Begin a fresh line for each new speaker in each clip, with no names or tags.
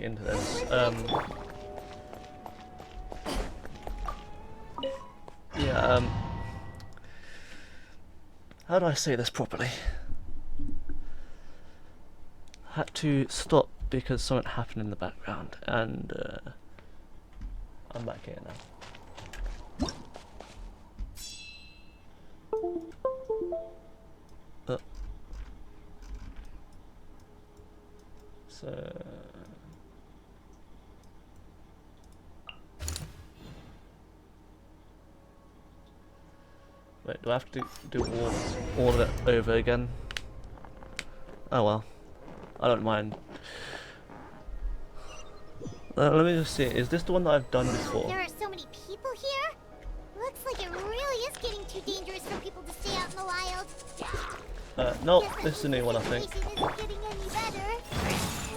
get into this. Yeah, how do I say this properly? Had to stop because something happened in the background, and I'm back here now. So wait, do I have to do all of it over again? Oh well, I don't mind. Let me just see, is this the one that I've done before?
There are so many people here. Looks like it really is getting too dangerous for people to stay out in the wild.
Nope, this is a new one, I think.
Isn't getting any better.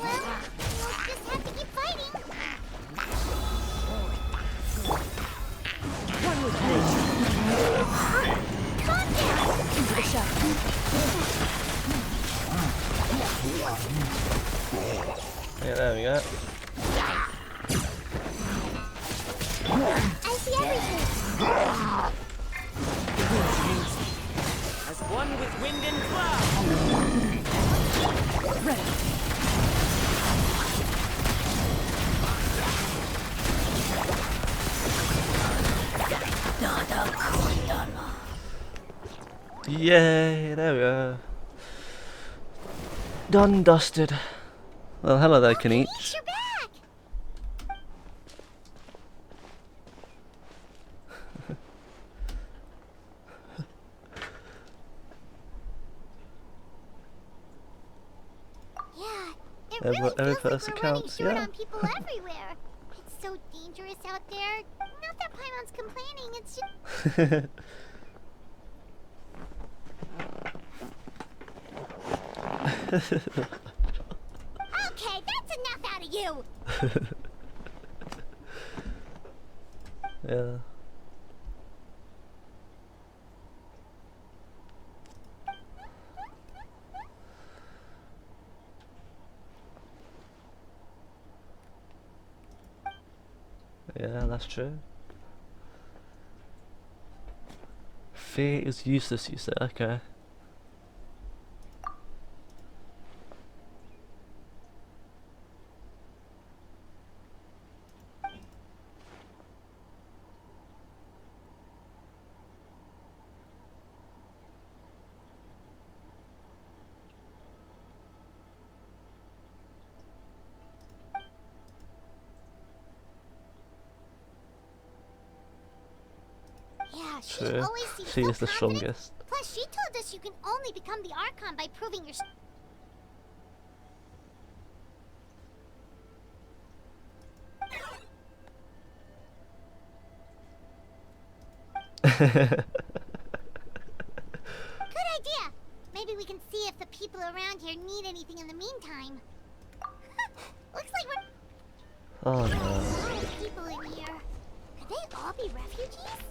Well, we'll just have to keep fighting.
One with me.
Calm down.
Into the shadow.
Yeah, there we go.
I see everything.
As one with wind and cloud. Ready.
Yay, there we go. Done, dusted. Well, hello there, Kanich.
You're back. Yeah, it really
Every
feels like
person
we're
counts,
running short
yeah.
on people everywhere. It's so dangerous out there. Not that Paimon's complaining, it's just... Okay, that's enough out of you!
Yeah. Yeah, that's true. Fear is useless, you said. Okay.
Yeah, she
True.
always seems
She
so
is the
confident.
strongest.
Plus, she told us you can only become the Archon by proving your... Good idea! Maybe we can see if the people around here need anything in the meantime. Looks like we're...
Oh
There's a
no.
lot of people in here. Could they all be refugees?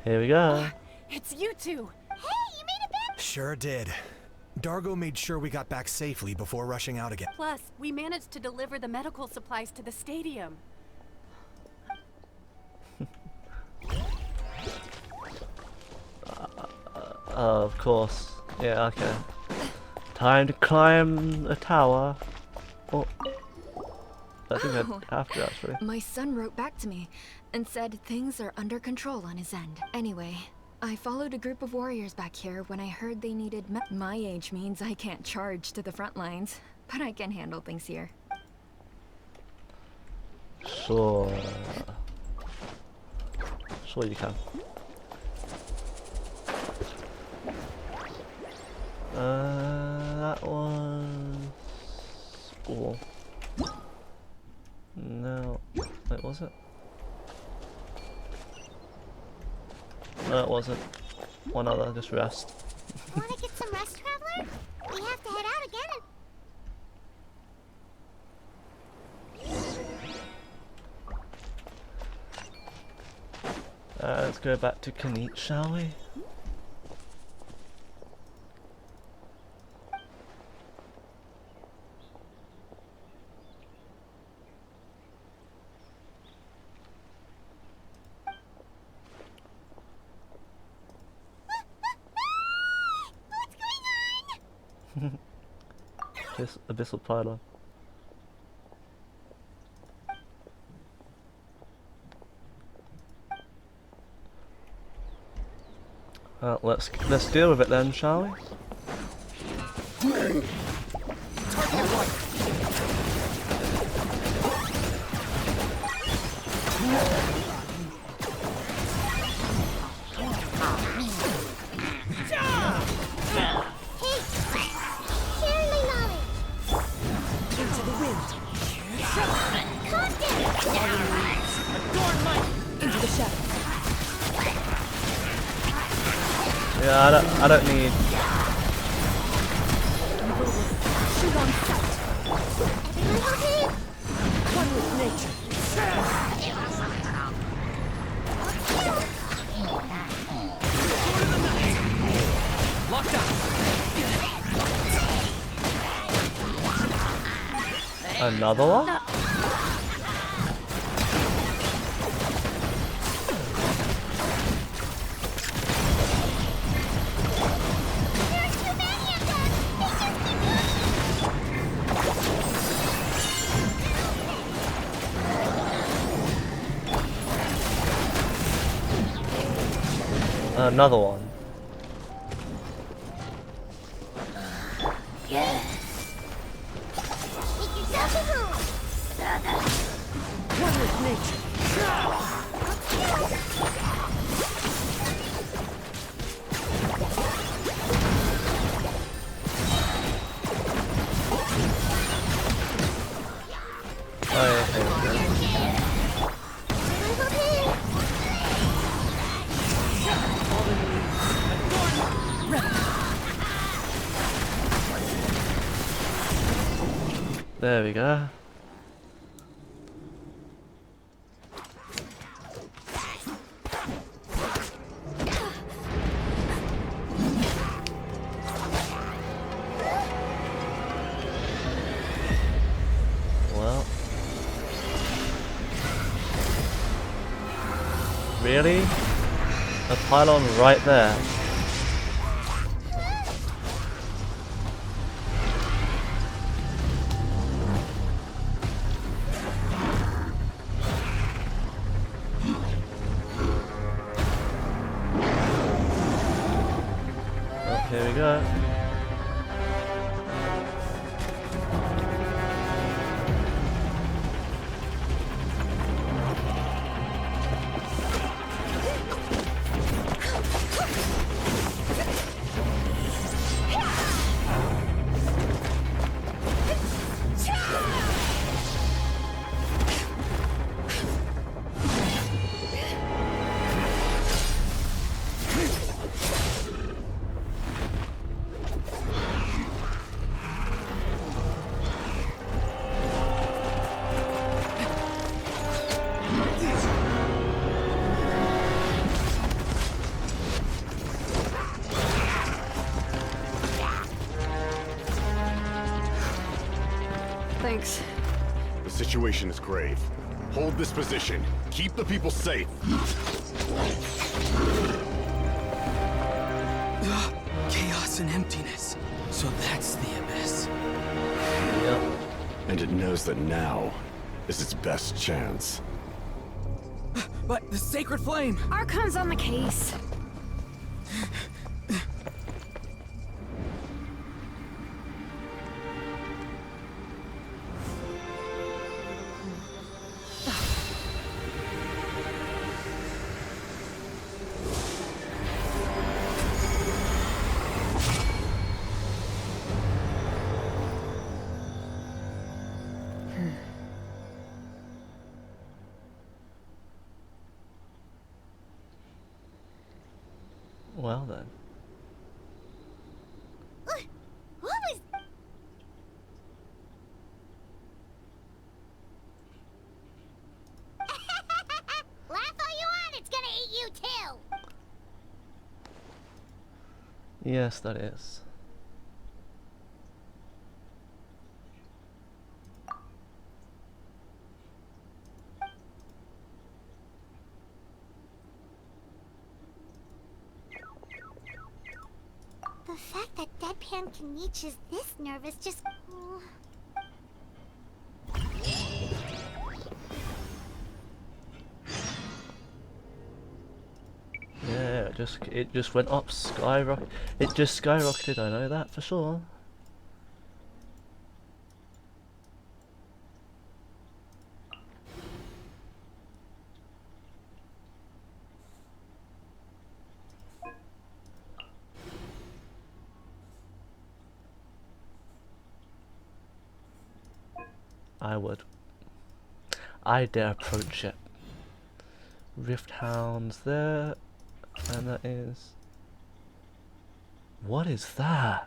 Here we go.
It's you two.
Hey, you made it back!
Sure did. Dargo made sure we got back safely before rushing out again.
Plus, we managed to deliver the medical supplies to the stadium.
Of course. Yeah, okay. Time to climb a tower. Oh. I think
Oh.
I have to actually.
My son wrote back to me and said things are under control on his end. Anyway, I followed a group of warriors back here when I heard they needed my age means I can't charge to the front lines, but I can handle things here.
Sure. Sure you can. That was... Oh. No. Wait, was it? No, it wasn't. One other, just rest.
Wanna get some rest, Traveler? We have to head out again
Let's go back to Kanich, shall we? abyssal pylon. Let's deal with it then, shall we? Yeah, I don't need. Another one? Another one. There we go. Well. Really? A pylon right there. Here we go.
Thanks.
The situation is grave. Hold this position. Keep the people safe.
Chaos and emptiness. So that's the abyss.
Yep.
And it knows that now is its best chance.
But the sacred flame!
Archon's on the case.
Well then.
What was... Laugh all you want, it's gonna eat you too!
Yes, that is.
The fact That deadpan Kenichi is this nervous just...
Yeah, it just went up, skyrocket. It just skyrocketed. I know that for sure. I would. I dare approach it. Rift Hounds there. And that is... What is that?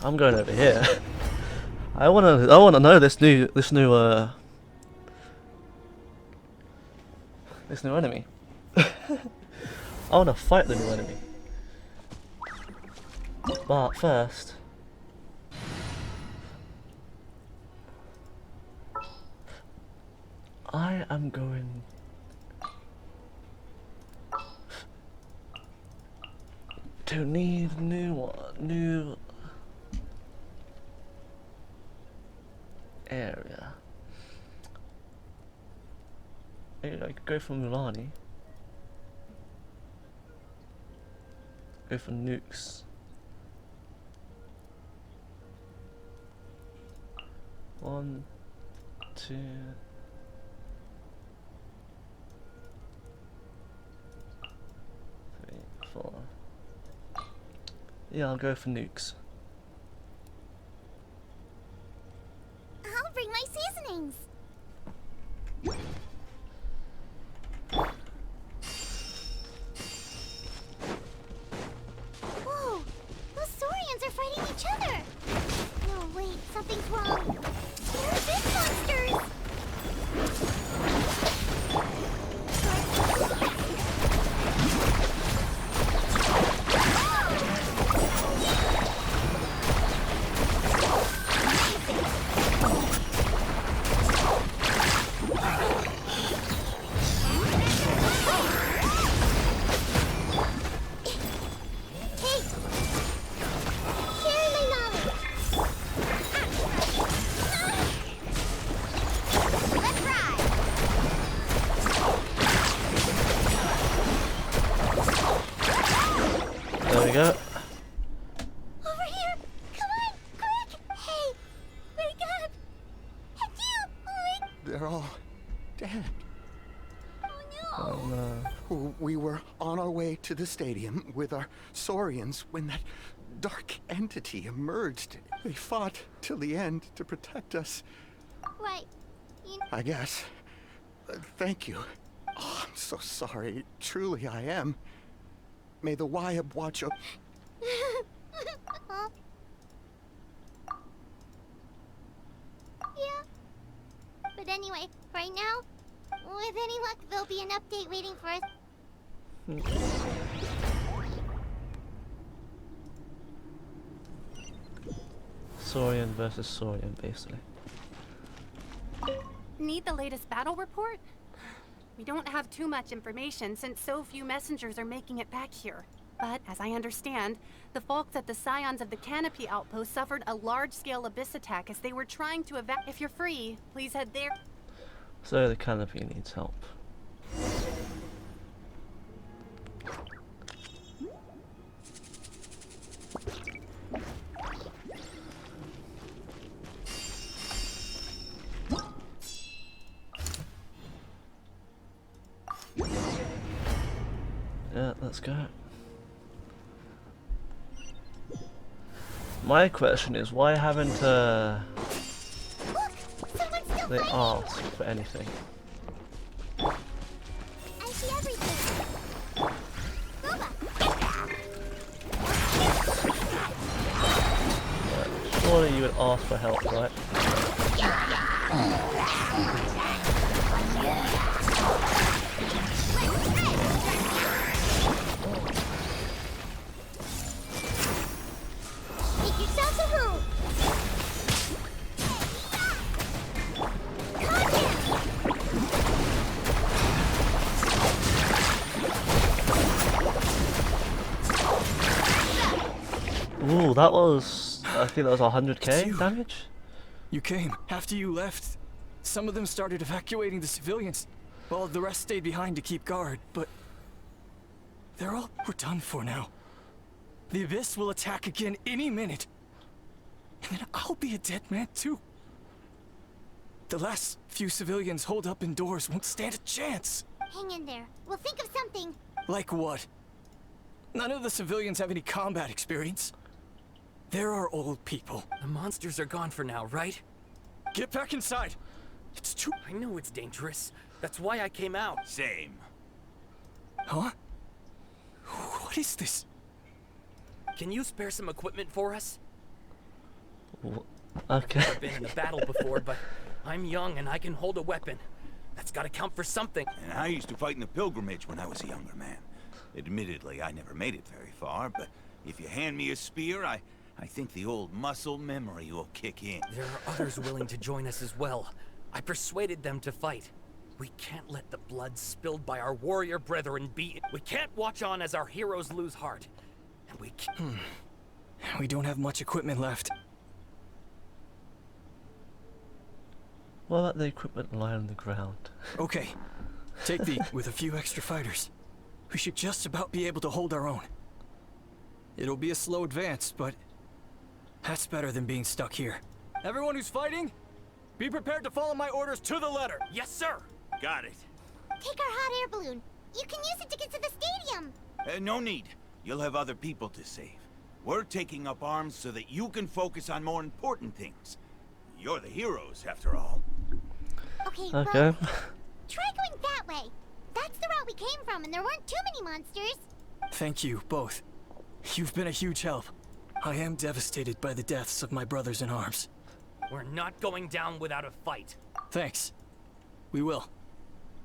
I'm going over here. I wanna know this new enemy. I wanna fight the new enemy. But first, I am going to need new area. Maybe I could go for Mulani. Go for nukes. One, two. Yeah, I'll go for nukes.
I'll bring my seasonings. Whoa, those Saurians are fighting each other. No, wait, something's wrong. They're big monsters.
There we go.
Over here! Come on, quick! Hey, wake up!
They're all dead.
Oh no!
Oh no.
We were on our way to the stadium with our Saurians when that dark entity emerged. They fought till the end to protect us.
Right.
I guess. Thank you. Oh, I'm so sorry. Truly, I am. May the Wyab watch over...
Huh? Yeah. But anyway, right now, with any luck, there'll be an update waiting for us.
Saurian versus Saurian, basically.
Need the latest battle report? We don't have too much information since so few messengers are making it back here. But, as I understand, the folks at the Scions of the Canopy Outpost suffered a large-scale abyss attack as they were trying to evacuate. If you're free, please head there.
So the Canopy needs help. Yeah, let's go. My question is, why haven't
Look! Someone's still
they
fighting!
asked for anything?
I see everything! Boba!
Surely you would ask for help, right?
Make yourselves a room! Gotcha!
Ooh, that was, I think that was
It's
100k
you.
damage.
You came. After you left, some of them started evacuating the civilians, while the rest stayed behind to keep guard, but we're done for now. The Abyss will attack again any minute. And then I'll be a dead man too. The last few civilians holed up indoors won't stand a chance.
Hang in there. We'll think of something.
Like what? None of the civilians have any combat experience. There are old people.
The monsters are gone for now, right?
Get back inside. It's too...
I know it's dangerous. That's why I came out.
Same.
Huh? What is this?
Can you spare some equipment for us?
Okay.
I've been in a battle before, but I'm young and I can hold a weapon. That's gotta count for something.
And I used to fight in the pilgrimage when I was a younger man. Admittedly, I never made it very far, but if you hand me a spear, I think the old muscle memory will kick in.
There are others willing to join us as well. I persuaded them to fight. We can't let the blood spilled by our warrior brethren be... We can't watch on as our heroes lose heart. And we can't...
We don't have much equipment left.
What about the equipment lying on the ground?
Okay, take the with a few extra fighters. We should just about be able to hold our own. It'll be a slow advance, but that's better than being stuck here. Everyone who's fighting, be prepared to follow my orders to the letter.
Yes, sir!
Got it.
Take our hot air balloon. You can use it to get to the stadium.
No need. You'll have other people to save. We're taking up arms so that you can focus on more important things. You're the heroes, after all.
Okay,
Okay.
well, try going that way. That's the route we came from, and there weren't too many monsters.
Thank you, both. You've been a huge help. I am devastated by the deaths of my brothers in arms.
We're not going down without a fight.
Thanks. We will.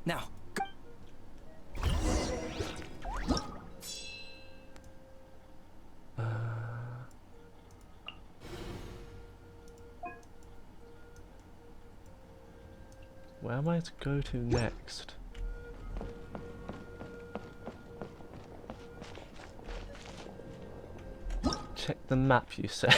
Now, go.
Where am I to go to next? Check the map, you say?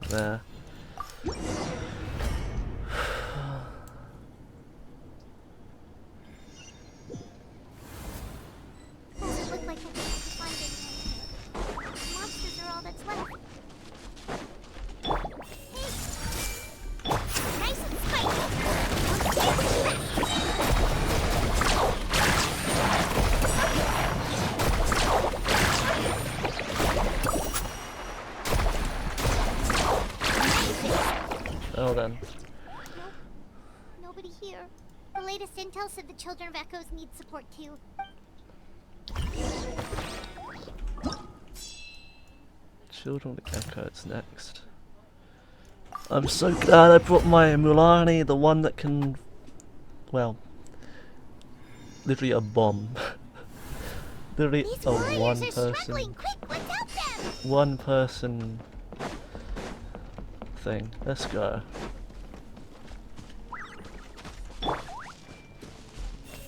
There.
Doesn't look like we'll be able to find anyone. Monsters are all that's left. Hey! Nice and
Oh then.
Nope. Nobody here. The latest intel said the children of Echoes need support too.
Children of Echoes next. I'm so glad I brought my Mulani, the one that can, well, literally a bomb. Literally
These
a
warriors are struggling.
one-person,
Quick, what's out there?
one-person thing. Let's go.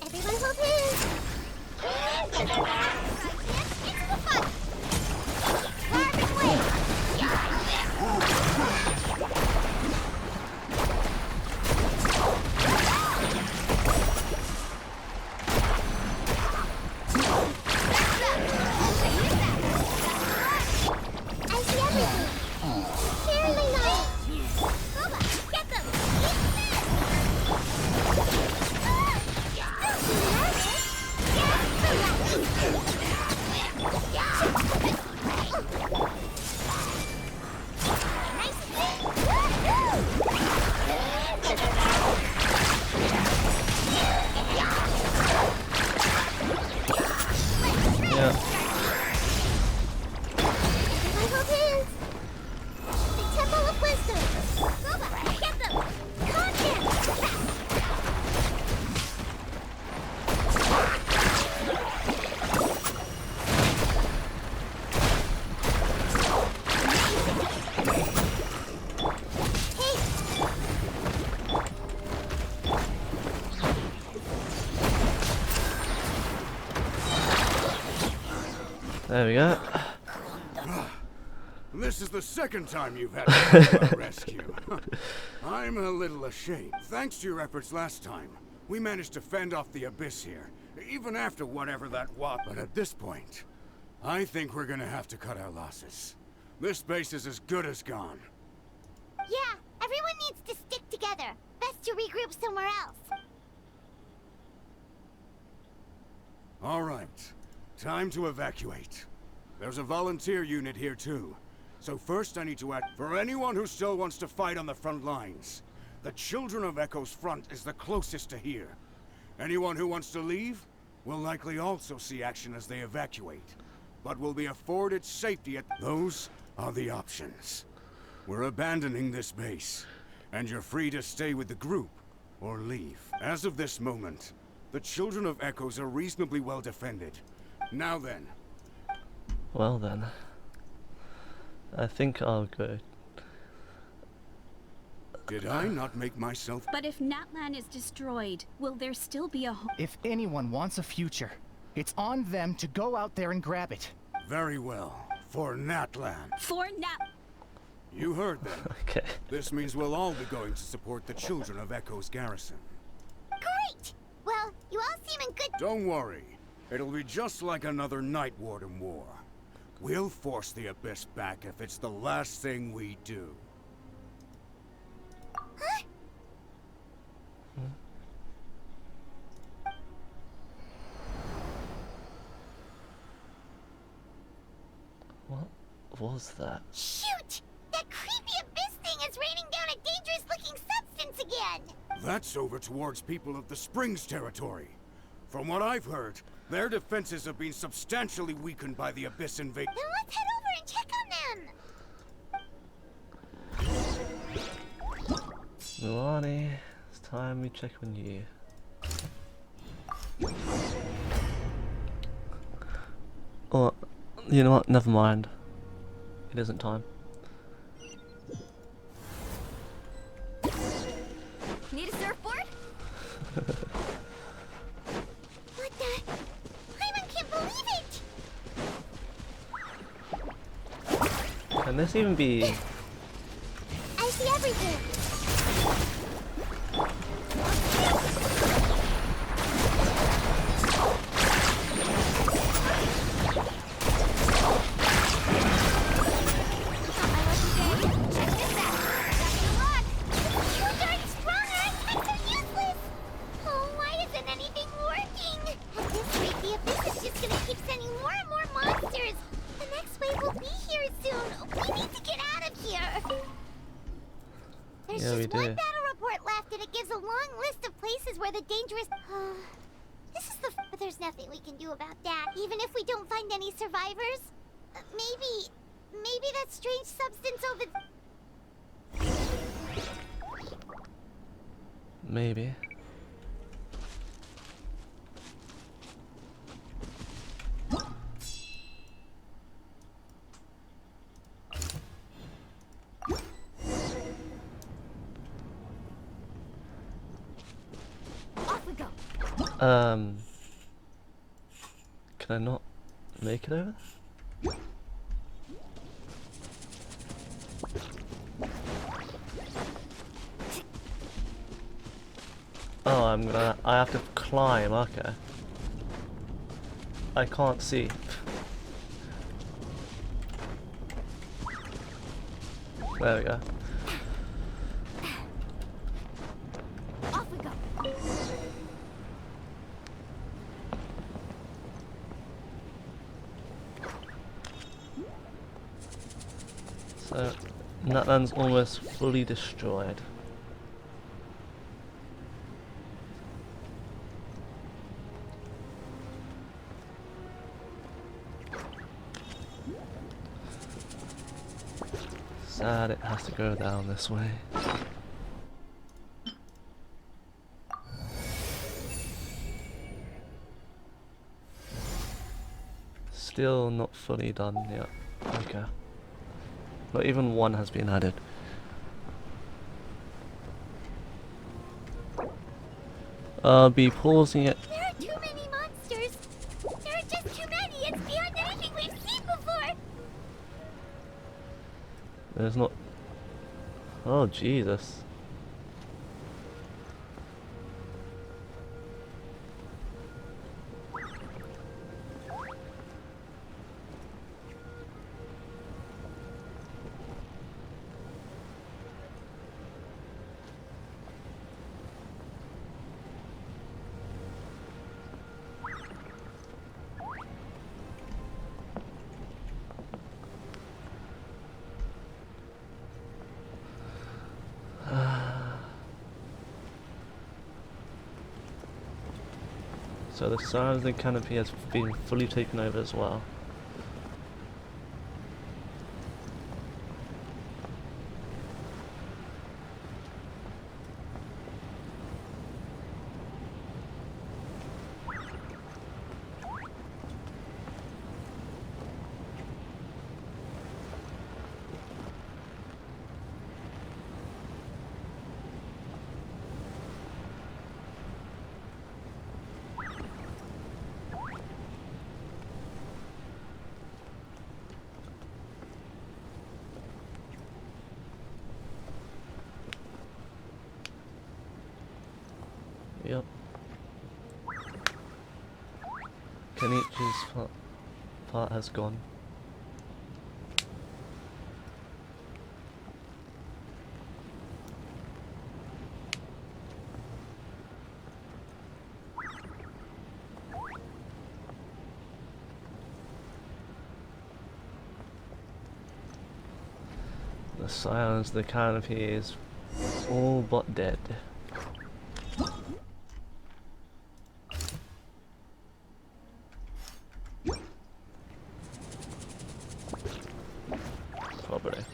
Everyone hold hands. Into the fun. Carving way. I see everything. Fairly nice. Boba.
There we go.
This is the second time you've had to do a rescue. I'm a little ashamed. Thanks to your efforts last time, we managed to fend off the abyss here, even after whatever that was. But at this point, I think we're gonna have to cut our losses. This base is as good as gone.
Yeah, everyone needs to stick together. Best to regroup somewhere else.
All right, time to evacuate. There's a volunteer unit here too. So first I need to act for anyone who still wants to fight on the front lines. The Children of Echo's front is the closest to here. Anyone who wants to leave will likely also see action as they evacuate, but will be afforded safety at... Those are the options. We're abandoning this base, and you're free to stay with the group or leave. As of this moment, the Children of Echoes are reasonably well defended. Now then.
Well then. I think I'll go.
Did I not make myself...
But if Natlan is destroyed, will there still be a
If anyone wants a future, it's on them to go out there and grab it.
Very well. For Natlan.
For Nat...
You heard them.
Okay.
This means we'll all be going to support the Children of Echo's garrison.
Great! Well, you all seem in good...
Don't worry. It'll be just like another Night Warden war. We'll force the Abyss back if it's the last thing we do.
Huh?
What was that?
Shoot! That creepy abyss thing is raining down a dangerous-looking substance again!
That's over towards people of the Springs territory. From what I've heard, their defenses have been substantially weakened by the Abyss invasion.
Then let's head over and check on them!
Milani, it's time we check on you. Oh, you know what? Never mind. It isn't time.
Need a surfboard?
What the? Hyman can't believe it!
Can this even be...
I see everything!
Yeah, we do.
One battle report left, and it gives a long list of places where the dangerous... this is the... But there's nothing we can do about that. Even if we don't find any survivors. Maybe that strange substance over...
Maybe. Can I not make it over? Oh, I have to climb, okay. I can't see. There we go.
Off we go.
So, Natlan's almost fully destroyed. Sad it has to go down this way. Still not fully done yet. Okay. Not even one has been added. I'll be pausing it.
There are too many monsters. There are just too many. It's beyond anything we've seen.
There's not... Oh, Jesus. So the side of the canopy has been fully taken over as well. Yep. Kenichi's part has gone. The silence of the canopy is all but dead. Probably.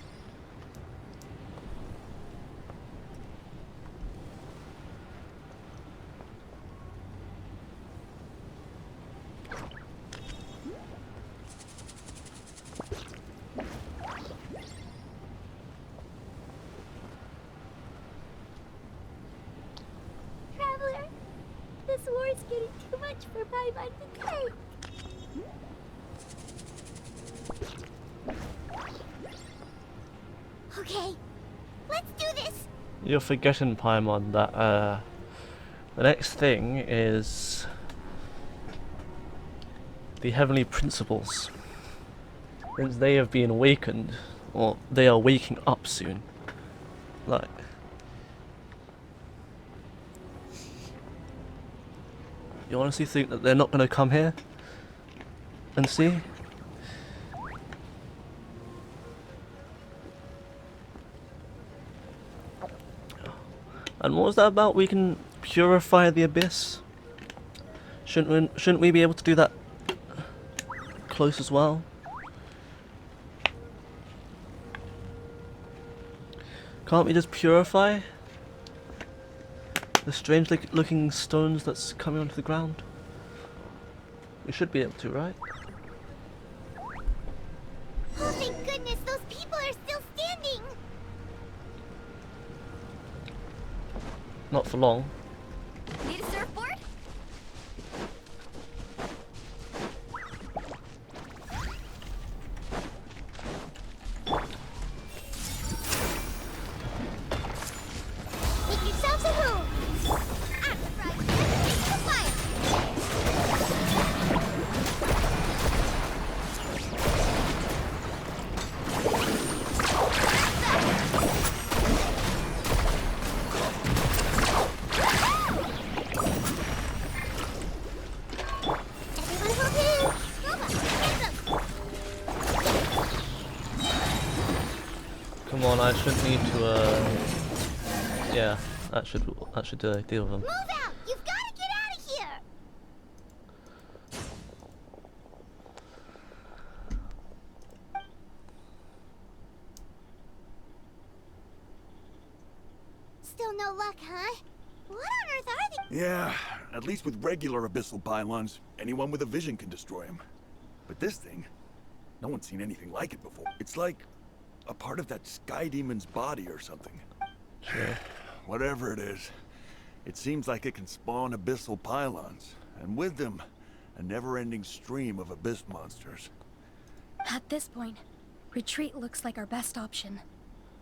Traveler, this war is getting too much for my mind to take. Okay, let's do this.
You're forgetting, Paimon, that the next thing is the heavenly principles. Since they have been awakened, or they are waking up soon. Like, you honestly think that they're not going to come here and see? And what was that about? We can purify the abyss? Shouldn't we be able to do that close as well? Can't we just purify the strange looking stones that's coming onto the ground? We should be able to, right?
Oh, thank goodness, those people are still standing.
Not for long.
Need a surfboard? Make yourselves a room. I'm surprised. Take the fire.
Come on, I shouldn't need to, yeah, that should deal with them.
Move out! You've got to get out of here! Still no luck, huh? What on earth are they?
Yeah, at least with regular abyssal pylons, anyone with a vision can destroy them. But this thing, no one's seen anything like it before. It's like a part of that sky demon's body or something.
Sure.
Whatever it is, it seems like it can spawn abyssal pylons, and with them, a never-ending stream of abyss monsters.
At this point, retreat looks like our best option.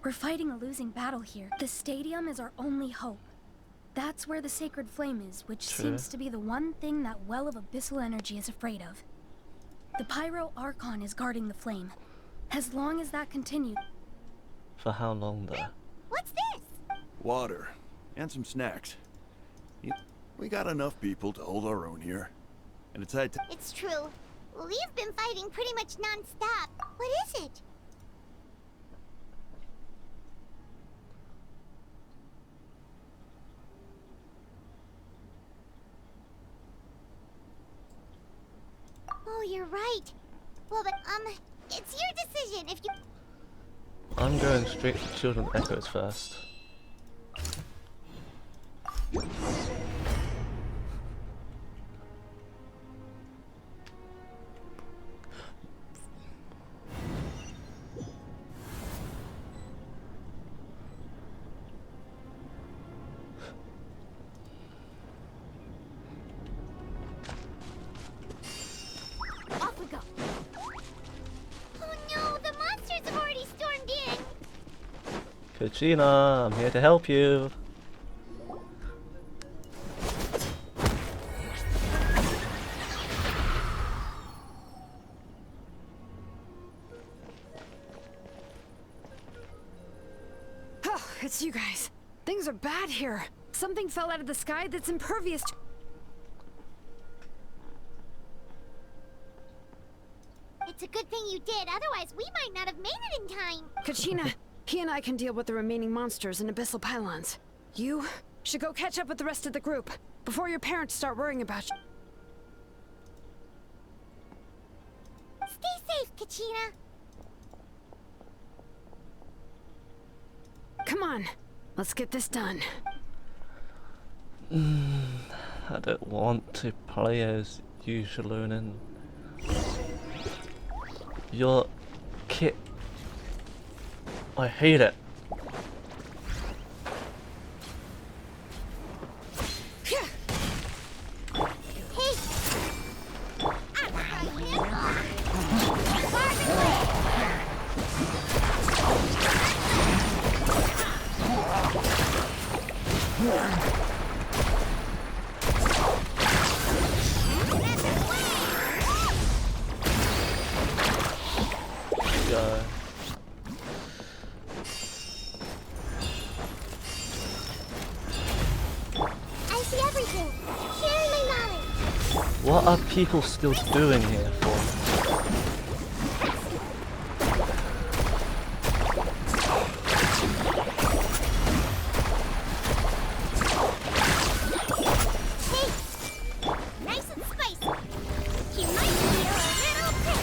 We're fighting a losing battle here. The stadium is our only hope. That's where the sacred flame is, which seems to be the one thing that well of abyssal energy is afraid of. The pyro archon is guarding the flame. As long as that continues.
For how long though?
What's this?
Water. And some snacks. We got enough people to hold our own here. And it's had to...
It's true. We've been fighting pretty much non-stop. What is it? Oh, you're right. Well, but, it's your decision if you...
I'm going straight for Children Echoes first.
Off we go. Oh no, the monsters have already stormed in.
Kachina, I'm here to help you.
Oh, it's you guys. Things are bad here. Something fell out of the sky that's impervious to...
It's a good thing you did, otherwise we might not have made it in time.
Kachina, he and I can deal with the remaining monsters and abyssal pylons. You should go catch up with the rest of the group before your parents start worrying about you.
Stay safe, Kachina.
Come on, let's get this done.
I don't want to play as Yushalunin. Your kit. I hate it.
I see everything. Share my knowledge.
What are people still doing here for?
Nice and spicy. You might feel a little prick.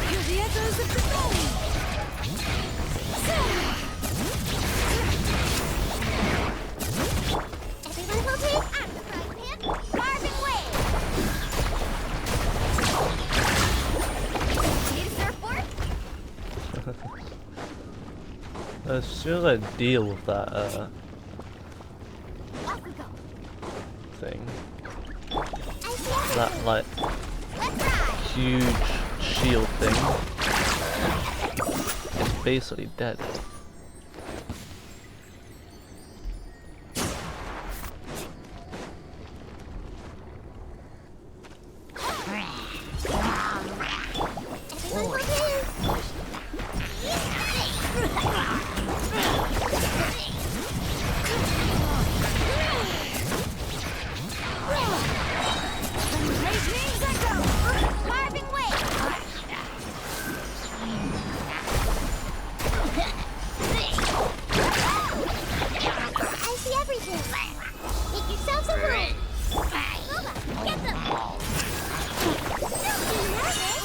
Hear the echoes of the flame.
Everyone will take out the frying pan. Carving way. Need a surfboard?
As soon as I deal with that
Off we go.
thing,
I see everything.
that like
Let's ride.
huge shield thing, it's basically dead.
Everyone will do. Carving way. I see everything. Make yourselves a room. Lola, get them. Don't be nervous.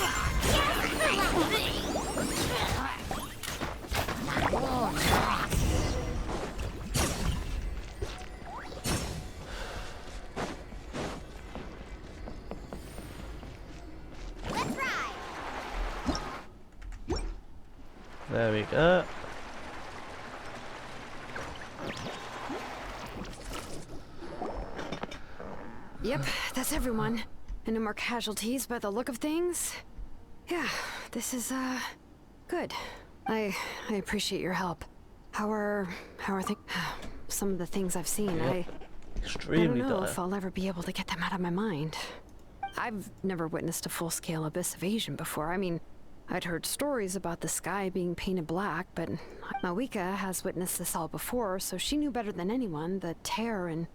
Let's ride.
There we go.
Yep, that's everyone. And no more casualties by the look of things. Yeah, this is, good. I appreciate your help. How are things? Some of the things I've seen, I
Extremely
don't know
dire.
if I'll ever be able to get them out of my mind. I've never witnessed a full-scale abyss invasion before. I mean, I'd heard stories about the sky being painted black, but Mawika has witnessed this all before, so she knew better than anyone the terror and...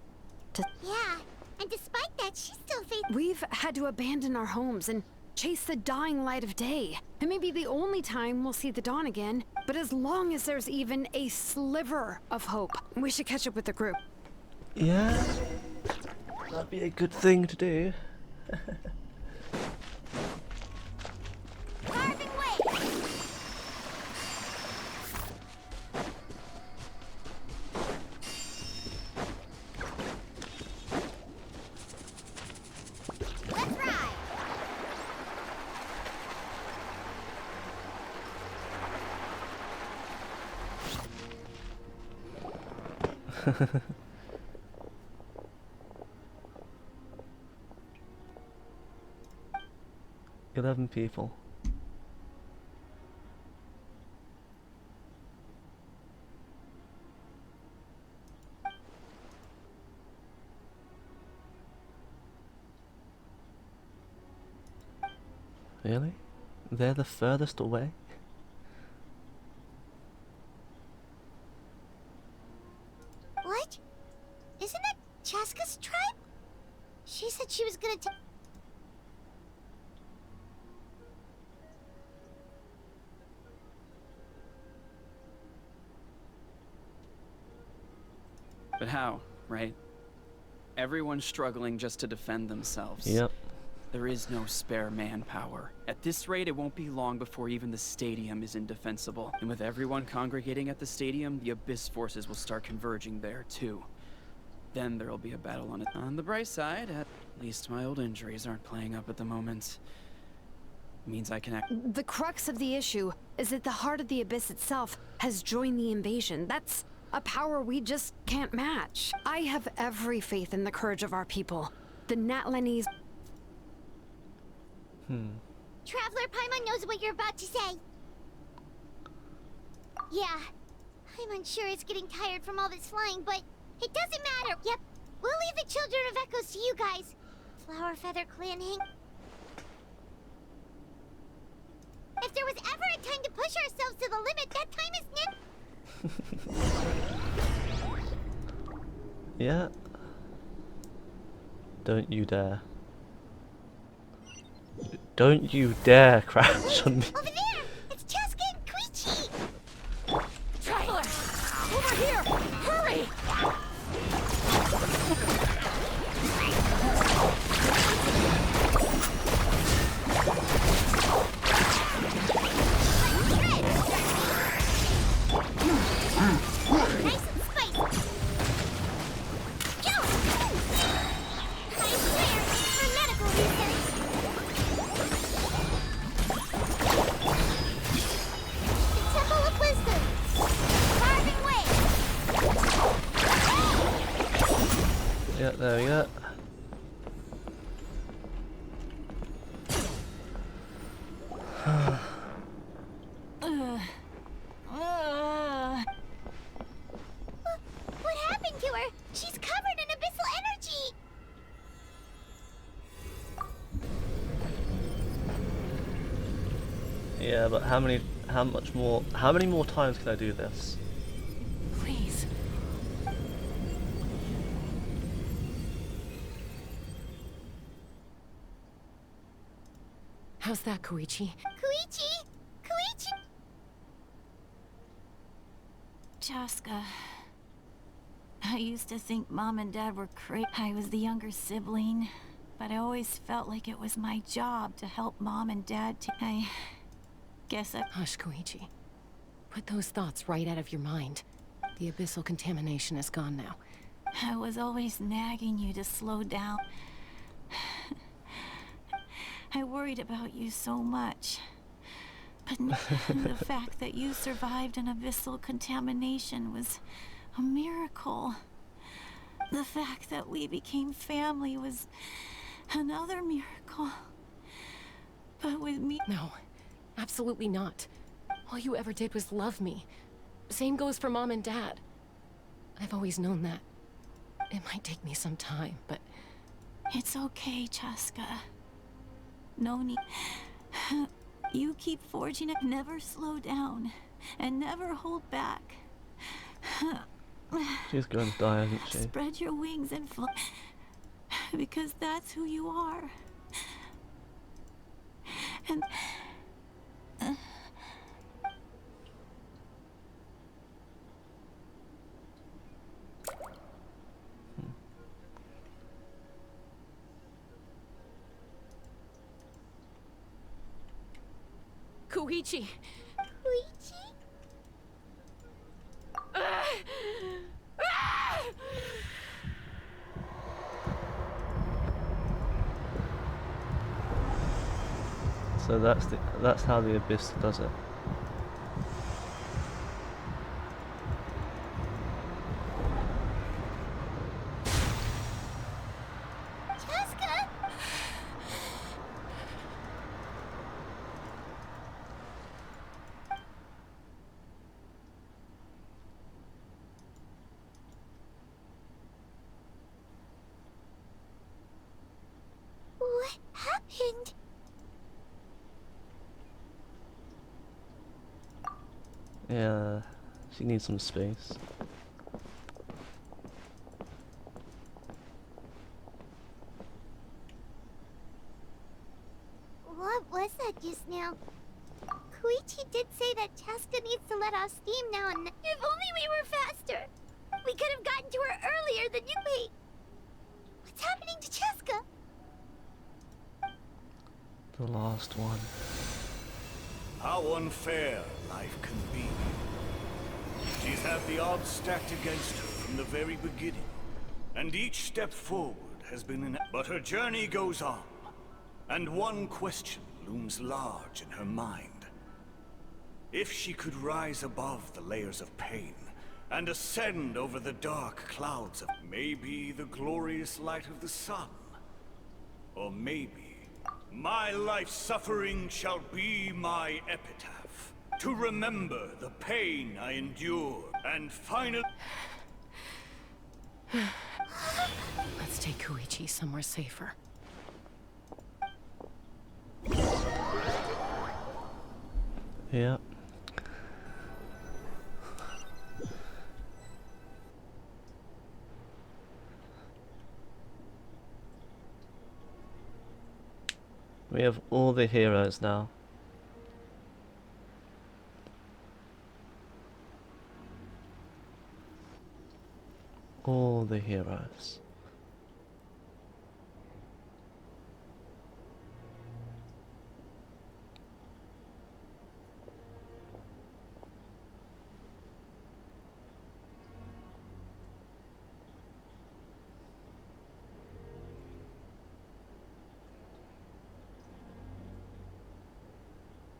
Yeah, and despite that, she's still
We've had to abandon our homes and chase the dying light of day. It may be the only time we'll see the dawn again, but as long as there's even a sliver of hope, we should catch up with the group.
Yeah, that'd be a good thing to do.
Let's ride!
11 people. Really? They're the furthest away?
What? Isn't that Chaska's tribe? She said she was gonna take...
But how, right? Everyone's struggling just to defend themselves.
Yep.
There is no spare manpower. At this rate, it won't be long before even the stadium is indefensible. And with everyone congregating at the stadium, the Abyss forces will start converging there, too. Then there'll be a battle on it. On the bright side, at least my old injuries aren't playing up at the moment. Means I can act.
The crux of the issue is that the heart of the Abyss itself has joined the invasion. That's a power we just can't match. I have every faith in the courage of our people. The Natlanese...
Traveler Paimon knows what you're about to say. Yeah, I'm unsure it's getting tired from all this flying, but it doesn't matter. Yep, we'll leave the Children of Echoes to you guys. Flower Feather Clan Hank. If there was ever a time to push ourselves to the limit, that time is now.
Yeah. Don't you dare. Don't you dare crash on me.
Over there! It's Chaska and Koichi!
Traveler! Over here! Hurry!
Nice and spicy! Go! I swear, for medical reasons. The Temple of Wisdom. Carving way.
Yeah, there we go.
What happened to her? She's covered in abyssal energy.
Yeah, but how many more times can I do this?
Please. How's that, Koichi?
Koichi? Koichi?
Chaska. I used to think Mom and Dad were crazy. I was the younger sibling, but I always felt like it was my job to help Mom and Dad. I guess I...
Hush, Koichi. Put those thoughts right out of your mind. The abyssal contamination is gone now.
I was always nagging you to slow down. I worried about you so much. But the fact that you survived an abyssal contamination was a miracle. The fact that we became family was another miracle. But with me...
No, absolutely not. All you ever did was love me. Same goes for Mom and Dad. I've always known that. It might take me some time, but...
It's okay, Chaska. No need... You keep forging it, never slow down, and never hold back.
She's going to die, isn't she?
Spread your wings and fly, because that's who you are. And...
Koichi!
Koichi?
So that's how the Abyss does it.
Chaska? What happened?
Yeah, she needs some space.
What was that just now? Koichi did say that Chaska needs to let off steam now and then. If only we were faster! We could have gotten to her earlier than you. Wait! What's happening to Chaska?
The last one.
How unfair life can be. She's had the odds stacked against her from the very beginning, and each step forward has been an... But her journey goes on, and one question looms large in her mind. If she could rise above the layers of pain, and ascend over the dark clouds of maybe the glorious light of the sun, or maybe my life suffering shall be my epitaph, to remember the pain I endured, and finally...
Let's take Koichi somewhere safer.
Yep. We have all the heroes now. All the heroes.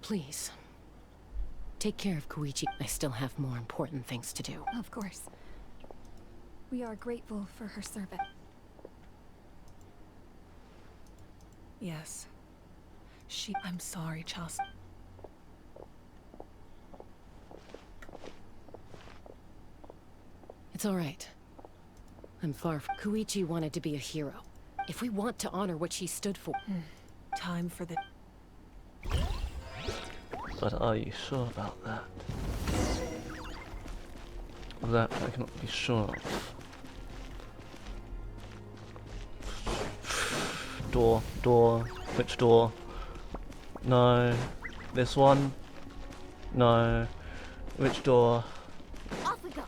Please. Take care of Koichi. I still have more important things to do.
Of course. We are grateful for her service.
Yes. I'm sorry, Chas.
It's all right. I'm far from... Koichi wanted to be a hero. If we want to honor what she stood for...
Time for the...
But are you sure about that? That I cannot be sure of. Door. Which door? No. This one? No. Which door?
Off we go.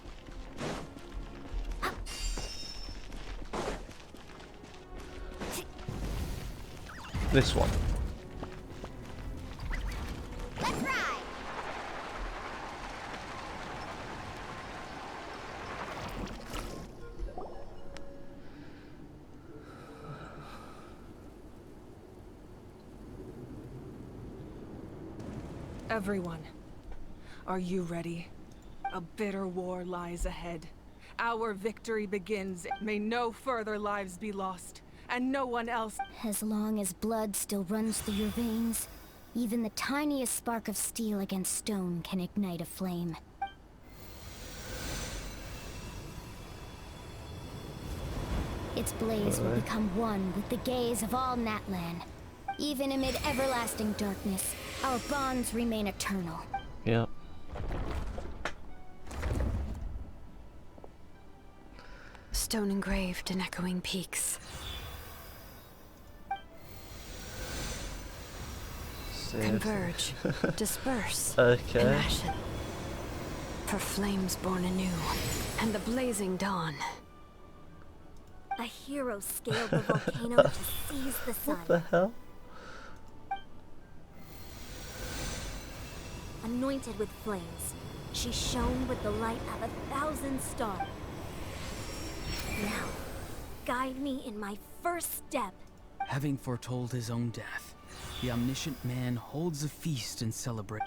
This one.
Let's ride.
Everyone, are you ready? A bitter war lies ahead, Our victory begins. May no further lives be lost, and no one else.
As long as blood still runs through your veins, even the tiniest spark of steel against stone can ignite a flame. Its blaze will become one with the gaze of all Natlan. Even amid everlasting darkness, our bonds remain eternal.
Yep.
Stone engraved in echoing peaks. Converge, disperse,
Okay.
and ashen. For flames born anew, and the blazing dawn.
A hero scaled the volcano to seize the sun.
What the hell?
Anointed with flames, she shone with the light of 1,000 stars. Now, guide me in my first step.
Having foretold his own death, the omniscient man holds a feast and celebrate.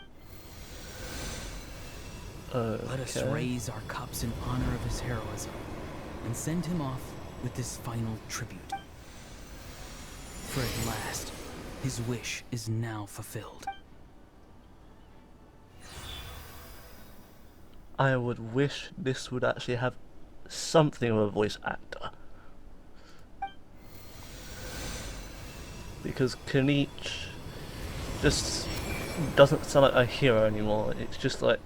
Let us raise our cups in honor of his heroism, and send him off with this final tribute. For at last, his wish is now fulfilled.
I would wish this would actually have something of a voice actor. Because Kanich just doesn't sound like a hero anymore. It's just like,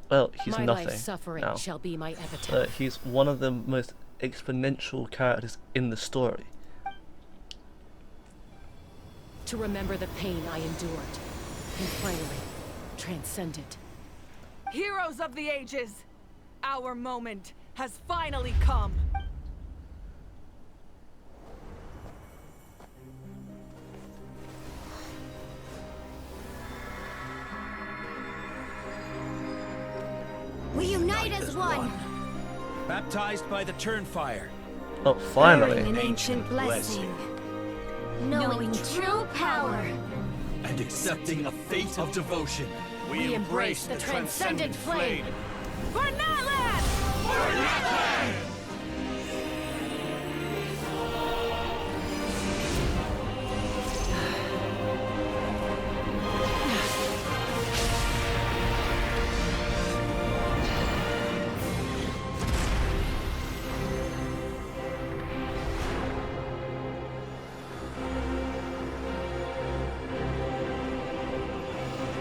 well, he's
my
nothing
life's suffering
now.
shall be my epitaph.
He's one of the most exponential characters in the story.
To remember the pain I endured, and finally transcend it.
Heroes of the ages, our moment has finally come.
We unite as one.
Baptized by the Turnfire.
Oh, finally.
An ancient blessing. Knowing true power.
And accepting a fate of devotion.
We embrace the transcendent flame.
For Natlan!
For Natlan!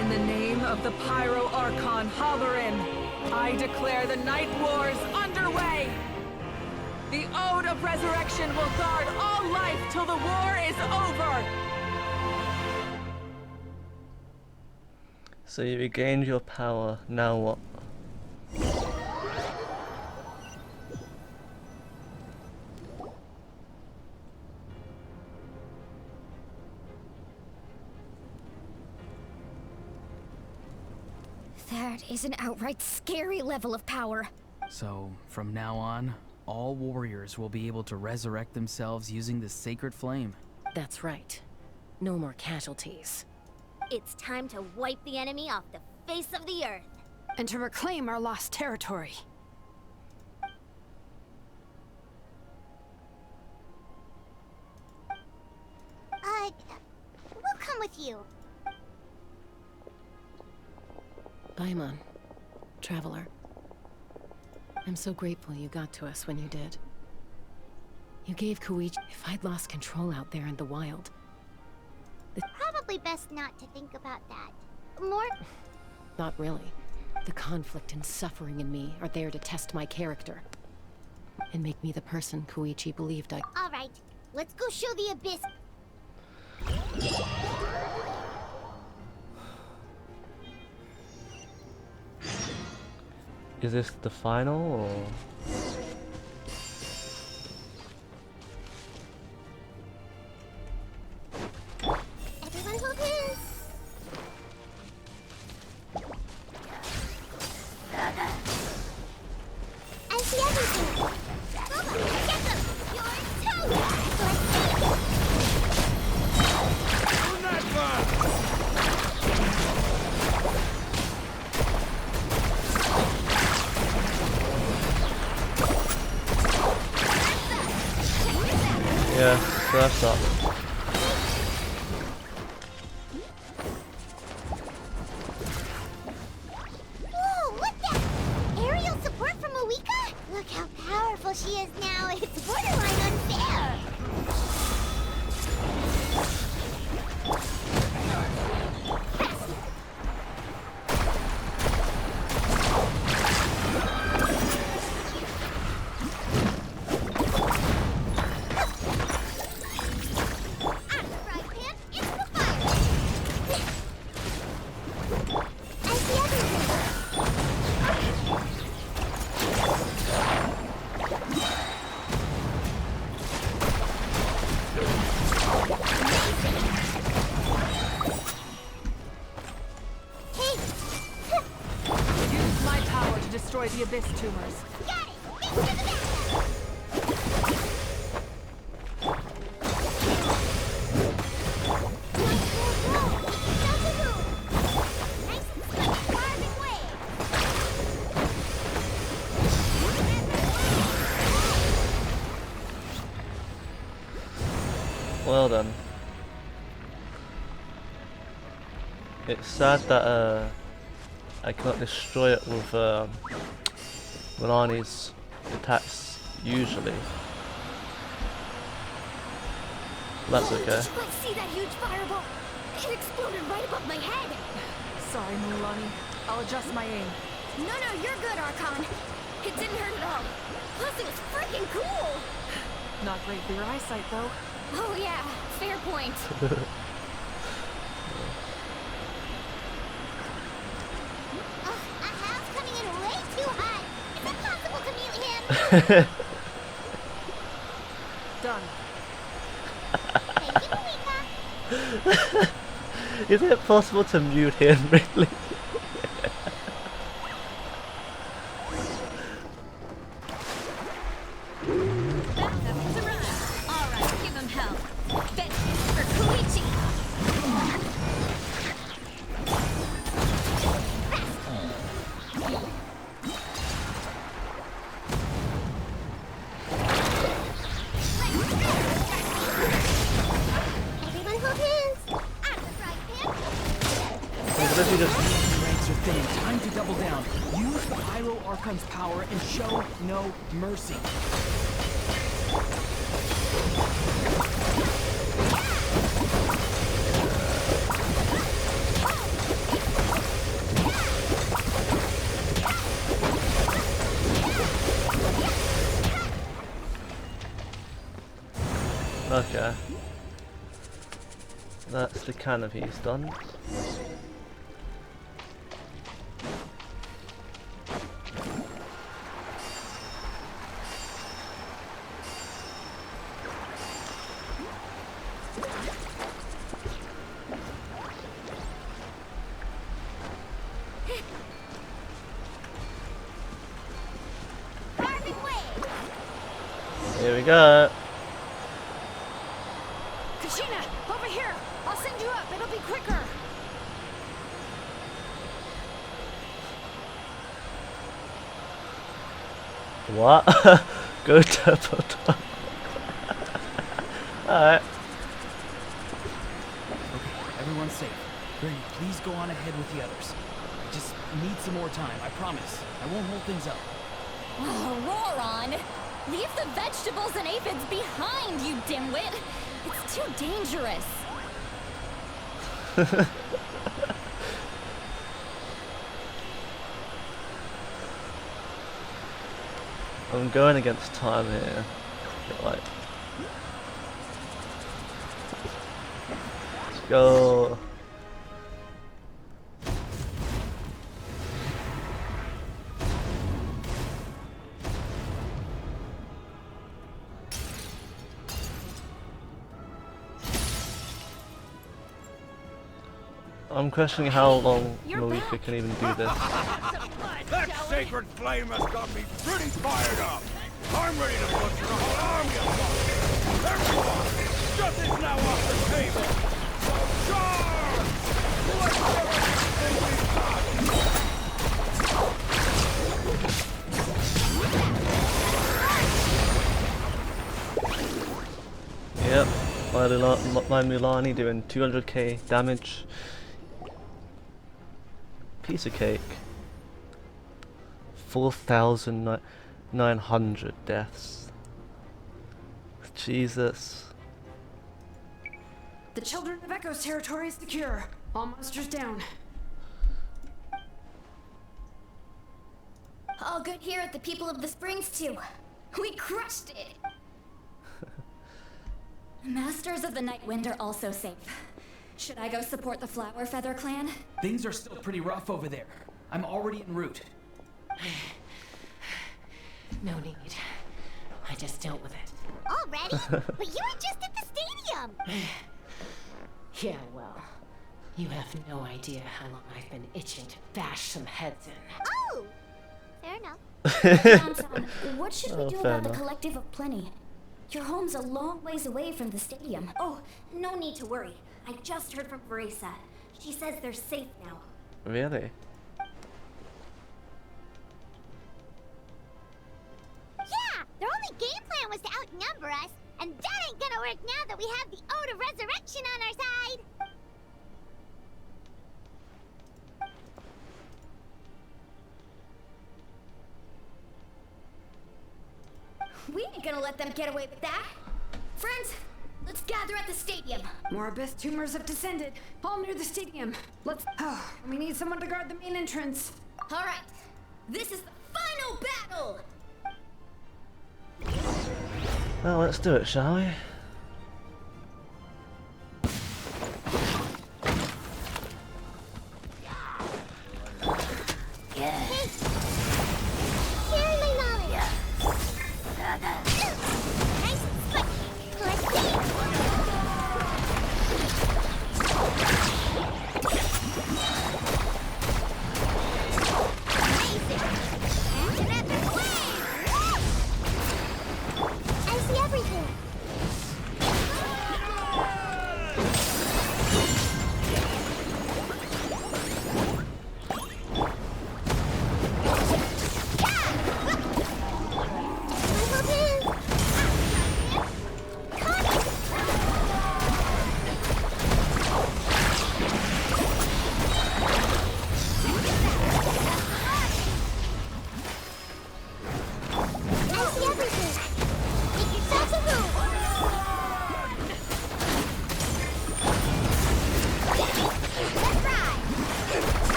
In the name of the Pyro Archon Halloran, I declare the Night Wars underway! The Ode of Resurrection will guard all life till the war is over!
So you regained your power, now what?
That is an outright scary level of power.
So, from now on, all warriors will be able to resurrect themselves using the sacred flame.
That's right. No more casualties.
It's time to wipe the enemy off the face of the earth.
And to reclaim our lost territory.
We'll come with you.
Baimon, traveler. I'm so grateful you got to us when you did. You gave Koichi. If I'd lost control out there in the wild.
Probably best not to think about that. More.
Not really. The conflict and suffering in me are there to test my character. And make me the person Koichi believed I...
Alright, let's go show the abyss.
Is this the final, or...?
Everyone hold hands. I see everything. Get them. You're
Yeah, surf's up.
Whoa, look that! Aerial support from Moika? Look how powerful she is now. It's borderline unfair.
Use my power to destroy the abyss tumors.
Well done. It's sad that I cannot destroy it with Milani's attacks usually. But that's okay.
Did you guys see that huge fireball? It exploded right above my head.
Sorry, Mulani. I'll adjust my aim.
No, you're good, Archon. It didn't hurt at all. Plus, it was freaking cool.
Not great for your eyesight, though.
Oh yeah, fair point. A house coming in way too hot. Is it possible to mute him?
Done.
Thank you, Moika.
Is it possible to mute him, really?
Alright, give him hell. Bet for Koichi. Everyone hold hands. Out of the frying pan.
Ranks are thin. Time to double down. Use the Pyro Archon's power and show no mercy.
Okay. That's the canopies done. Here we go.
Kushina, over here. I'll send you up. It'll be quicker.
What? Go turbo top. Alright.
Okay, everyone's safe. Granny, please go on ahead with the others. I just need some more time, I promise. I won't hold things up.
Oh, Roron! Leave the vegetables and aphids behind, you dimwit! It's too dangerous!
I'm going against time here. Like, let's go. I'm questioning how long Malika can even do this.
That sacred flame has got me pretty fired up. I'm ready to butcher a whole army of them. Everyone, nothing's now off the table. So charge! Let's get everything we've got.
my Mulani doing 200k damage. Piece of cake. 4,900 deaths. Jesus.
The Children of Echo's territory is secure. All monsters down.
All good here at the People of the Springs too. We crushed it! Masters of the Night Wind are also safe. Should I go support the Flower Feather clan?
Things are still pretty rough over there. I'm already en route.
No need. I just dealt with it.
Already? But you were just at the stadium!
Yeah, well, you have no idea how long I've been itching to bash some heads in.
Oh! Fair enough.
Johnson, what should we do about the Collective of Plenty? Your home's a long ways away from the stadium.
Oh, no need to worry. I just heard from Veresa. She says they're safe now.
Really?
Yeah! Their only game plan was to outnumber us, and that ain't gonna work now that we have the Ode of Resurrection on our side!
We ain't gonna let them get away with that. Friends, let's gather at the stadium.
More abyss tumors have descended. All near the stadium. Let's... Oh, we need someone to guard the main entrance.
All right, this is the final battle!
Well, let's do it, shall we?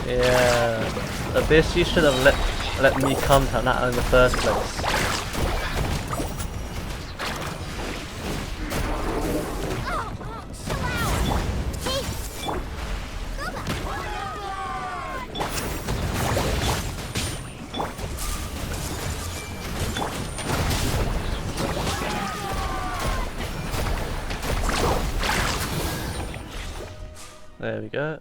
Yeah, Abyss, you should have let me come to that in the first place. There we go.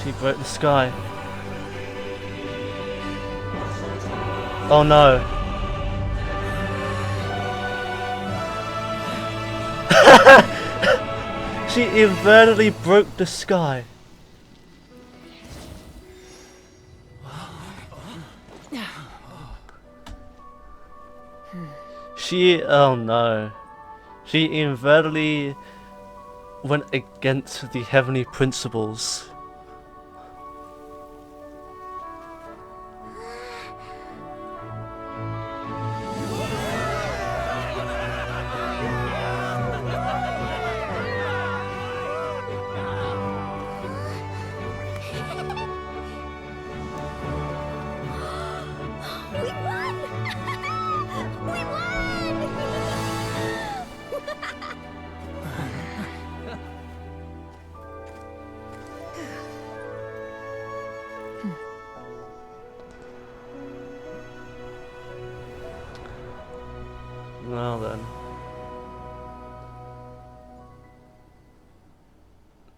She broke the sky. Oh no. She inadvertently broke the sky. Oh no. She inadvertently went against the heavenly principles.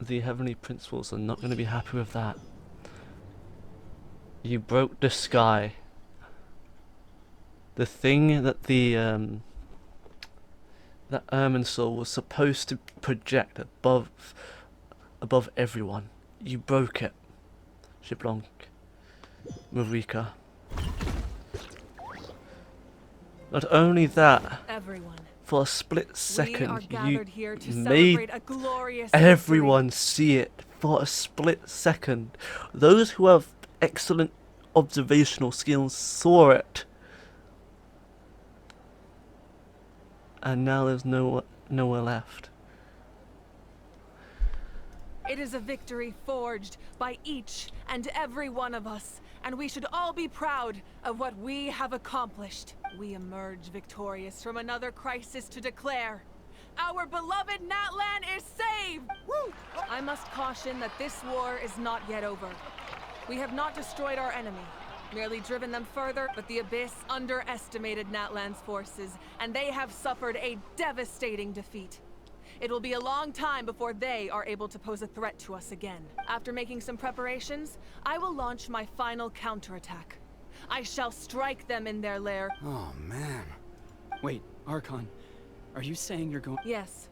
the Heavenly Principles are not going to be happy with that. You broke the sky. The thing that the that Ermin Soul was supposed to project above everyone. You broke it. Shiplonk. Marika. Not only that,
Everyone,
for a split second,
are
you
gathered here to
made
celebrate a glorious
everyone see it for a split second. Those who have excellent observational skills saw it. And now there's nowhere left.
It is a victory forged by each and every one of us, and we should all be proud of what we have accomplished. We emerge victorious from another crisis to declare, our beloved Natlan is saved! Woo! I must caution that this war is not yet over. We have not destroyed our enemy, merely driven them further, but the Abyss underestimated Natlan's forces, and they have suffered a devastating defeat. It will be a long time before they are able to pose a threat to us again. After making some preparations, I will launch my final counterattack. I shall strike them in their lair.
Oh, man.
Wait, Archon, are you saying you're going—
Yes.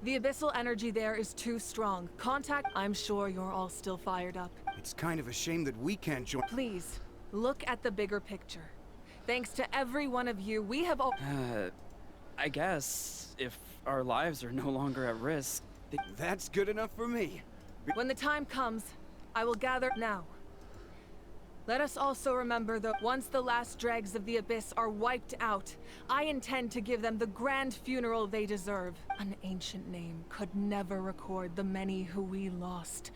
The abyssal energy there is too strong. Contact— I'm sure you're all still fired up.
It's kind of a shame that we can't join.
Please, look at the bigger picture. Thanks to every one of you, we have all—
I guess if our lives are no longer at risk—
That's good enough for me.
When the time comes, I will gather now. Let us also remember that once the last dregs of the Abyss are wiped out, I intend to give them the grand funeral they deserve. An ancient name could never record the many who we lost.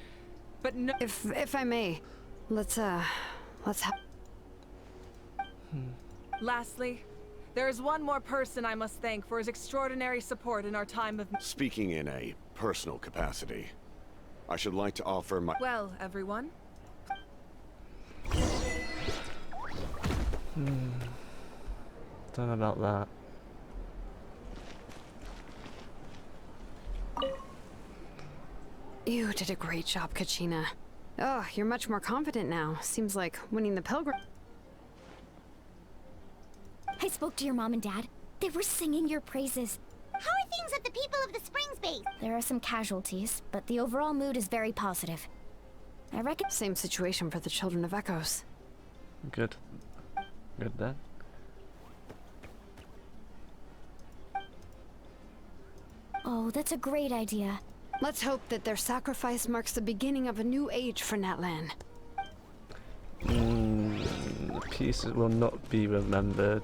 But no—
If I may, let's have—
Lastly, there is one more person I must thank for his extraordinary support in our time of—
Speaking in a personal capacity, I should like to offer my—
Well, everyone.
Don't know about that.
You did a great job, Kachina. Oh, you're much more confident now. Seems like winning the pilgrim—
I spoke to your mom and dad. They were singing your praises. How are things at the People of the Springs base? There are some casualties, but the overall mood is very positive. I reckon—
Same situation for the Children of Echoes.
Good. Good then.
Oh, that's a great idea.
Let's hope that their sacrifice marks the beginning of a new age for Natlan.
The pieces will not be remembered.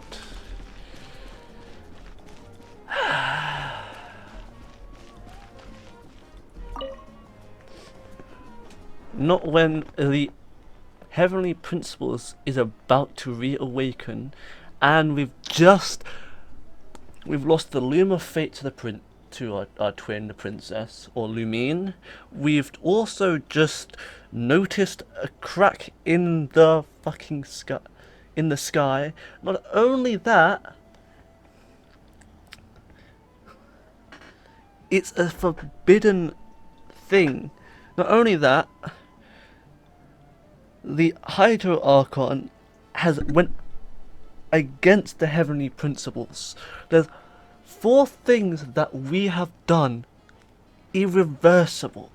Not when the Heavenly Principles is about to reawaken, and we've lost the Loom of Fate to our twin, the princess, or Lumine. We've also just noticed a crack in the fucking sky. Not only that, it's a forbidden thing. Not only that, the Hydro Archon has went against the Heavenly Principles. There's 4 things that we have done irreversible.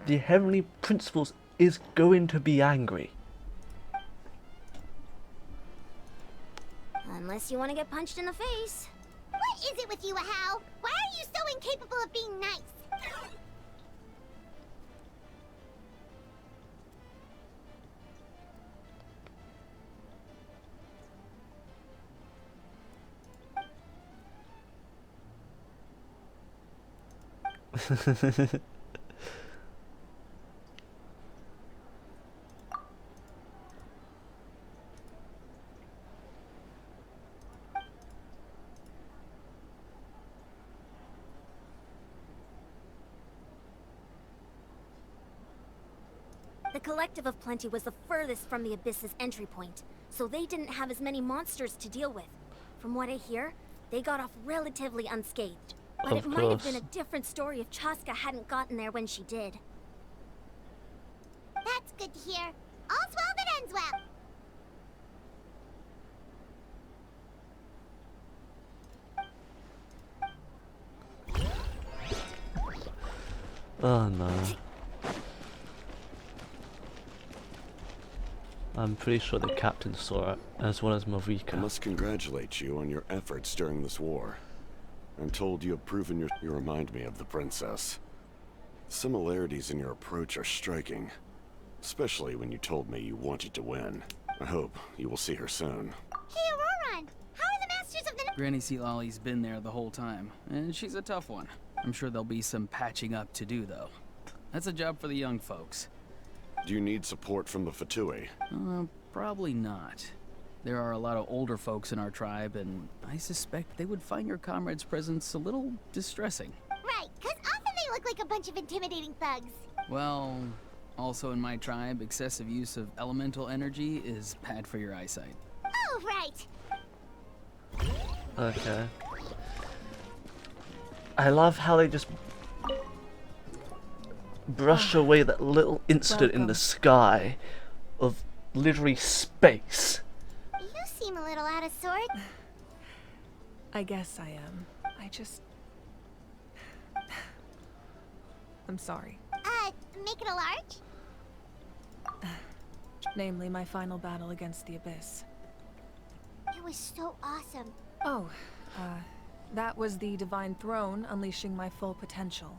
The Heavenly Principles is going to be angry.
Unless you want to get punched in the face. What is it with you, Ahau? Why are you so incapable of being nice? The Collective of Plenty was the furthest from the Abyss's entry point, so they didn't have as many monsters to deal with. From what I hear, they got off relatively unscathed. But it might have been a different story if Chaska hadn't gotten there when she did. That's good to hear. All's well that ends well.
Oh no. I'm pretty sure the captain saw it, as well as Marika.
I must congratulate you on your efforts during this war. I'm told you have proven you remind me of the princess. Similarities in your approach are striking, especially when you told me you wanted to win. I hope you will see her soon.
Hey, Auroran! How are the Masters of the...
Granny Sealolly's been there the whole time, and she's a tough one. I'm sure there'll be some patching up to do, though. That's a job for the young folks.
Do you need support from the Fatui?
Probably not. There are a lot of older folks in our tribe, and I suspect they would find your comrade's presence a little distressing.
Right, because often they look like a bunch of intimidating thugs.
Well, also in my tribe, excessive use of elemental energy is bad for your eyesight.
Oh, right.
Okay. I love how they just brush away that little incident in the sky of literally space.
You seem a little out of sort.
I guess I am. I'm sorry.
Make it a large?
Namely, my final battle against the Abyss.
It was so awesome.
Oh, that was the Divine Throne unleashing my full potential.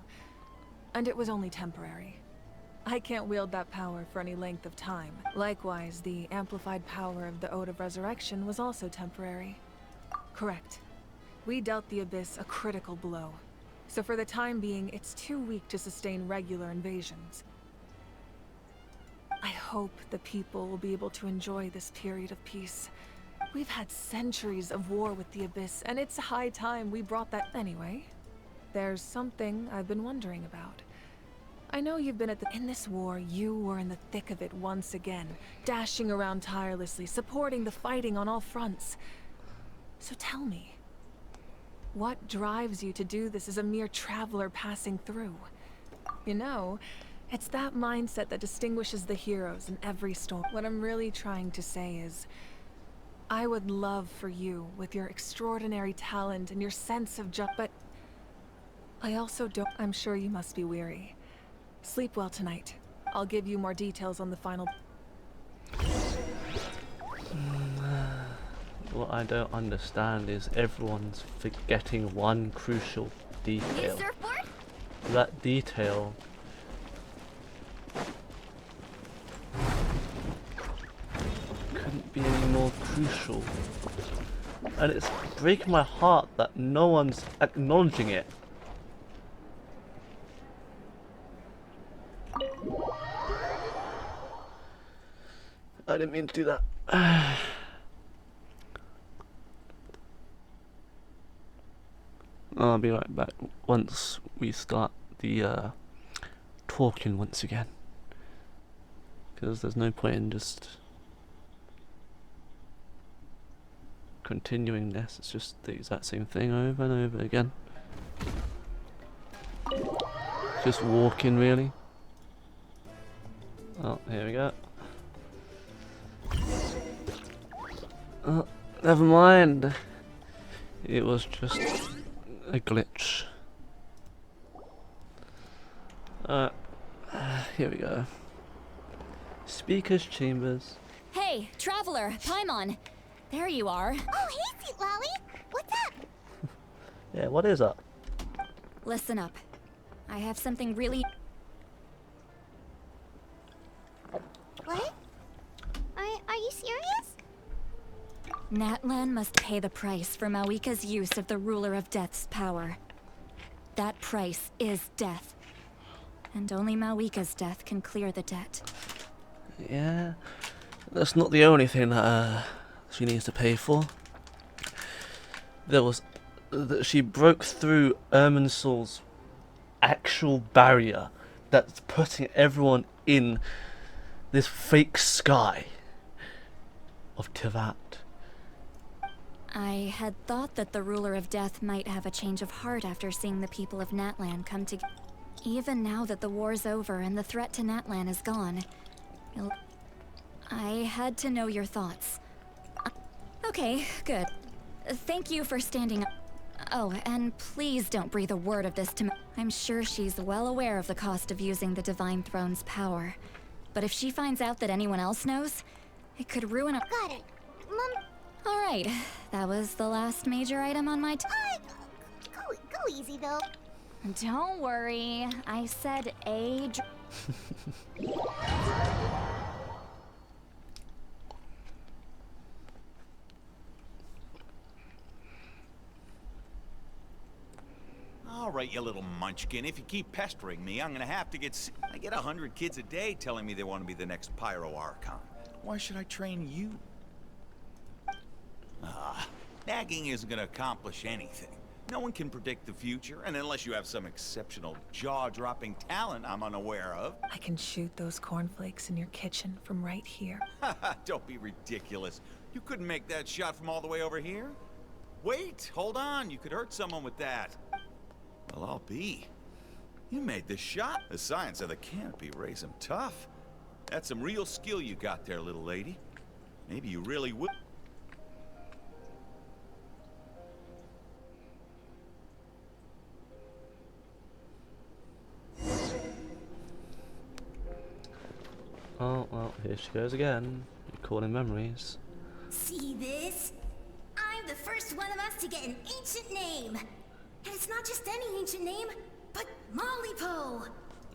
And it was only temporary. I can't wield that power for any length of time. Likewise, the amplified power of the Ode of Resurrection was also temporary. Correct. We dealt the Abyss a critical blow. So for the time being, it's too weak to sustain regular invasions. I hope the people will be able to enjoy this period of peace. We've had centuries of war with the Abyss, and it's high time we brought that anyway. There's something I've been wondering about. I know you've been in this war, you were in the thick of it once again, dashing around tirelessly, supporting the fighting on all fronts. So tell me, what drives you to do this as a mere traveler passing through? You know, it's that mindset that distinguishes the heroes in every story. What I'm really trying to say is, I would love for you, with your extraordinary talent and your sense of but I also don't. I'm sure you must be weary. Sleep well tonight. I'll give you more details on the final.
What I don't understand is everyone's forgetting one crucial detail. That detail couldn't be any more crucial. And it's breaking my heart that no one's acknowledging it. I didn't mean to do that. I'll be right back once we start the talking once again. Because there's no point in just continuing this, it's just the exact same thing over and over again. Just walking, really. Oh, here we go. Oh, never mind. It was just a glitch. Here we go. Speaker's chambers.
Hey, traveler, Paimon. There you are.
Oh, hey, sweet Lolly. What's up?
Yeah, what is up?
Listen up. I have something really...
What? Are you serious?
Natlan must pay the price for Mawika's use of the Ruler of Death's power. That price is death. And only Mawika's death can clear the debt.
Yeah, that's not the only thing that she needs to pay for. There was that she broke through Irminsul's actual barrier that's putting everyone in this fake sky of Tivat.
I had thought that the Ruler of Death might have a change of heart after seeing the people of Natlan come together. Even now that the war's over and the threat to Natlan is gone, I had to know your thoughts. Okay, good. Thank you for standing up. Oh, and please don't breathe a word of this to me. I'm sure she's well aware of the cost of using the Divine Throne's power. But if she finds out that anyone else knows, it could ruin a—
Got it. Mom.
All right, that was the last major item on my
Go easy, though.
Don't worry, I said a—
All right, you little munchkin. If you keep pestering me, I'm gonna have to get... I get 100 kids a day telling me they want to be the next Pyro Archon. Why should I train you? Nagging isn't gonna accomplish anything. No one can predict the future, and unless you have some exceptional jaw-dropping talent I'm unaware of...
I can shoot those cornflakes in your kitchen from right here.
Don't be ridiculous. You couldn't make that shot from all the way over here? Wait, hold on. You could hurt someone with that. Well, I'll be. You made this shot. The science of the canopy raised him tough. That's some real skill you got there, little lady. Maybe you really will.
Oh, well, here she goes again. Recalling memories.
See this? I'm the first one of us to get an ancient name. And it's not just any ancient name, but Malipo.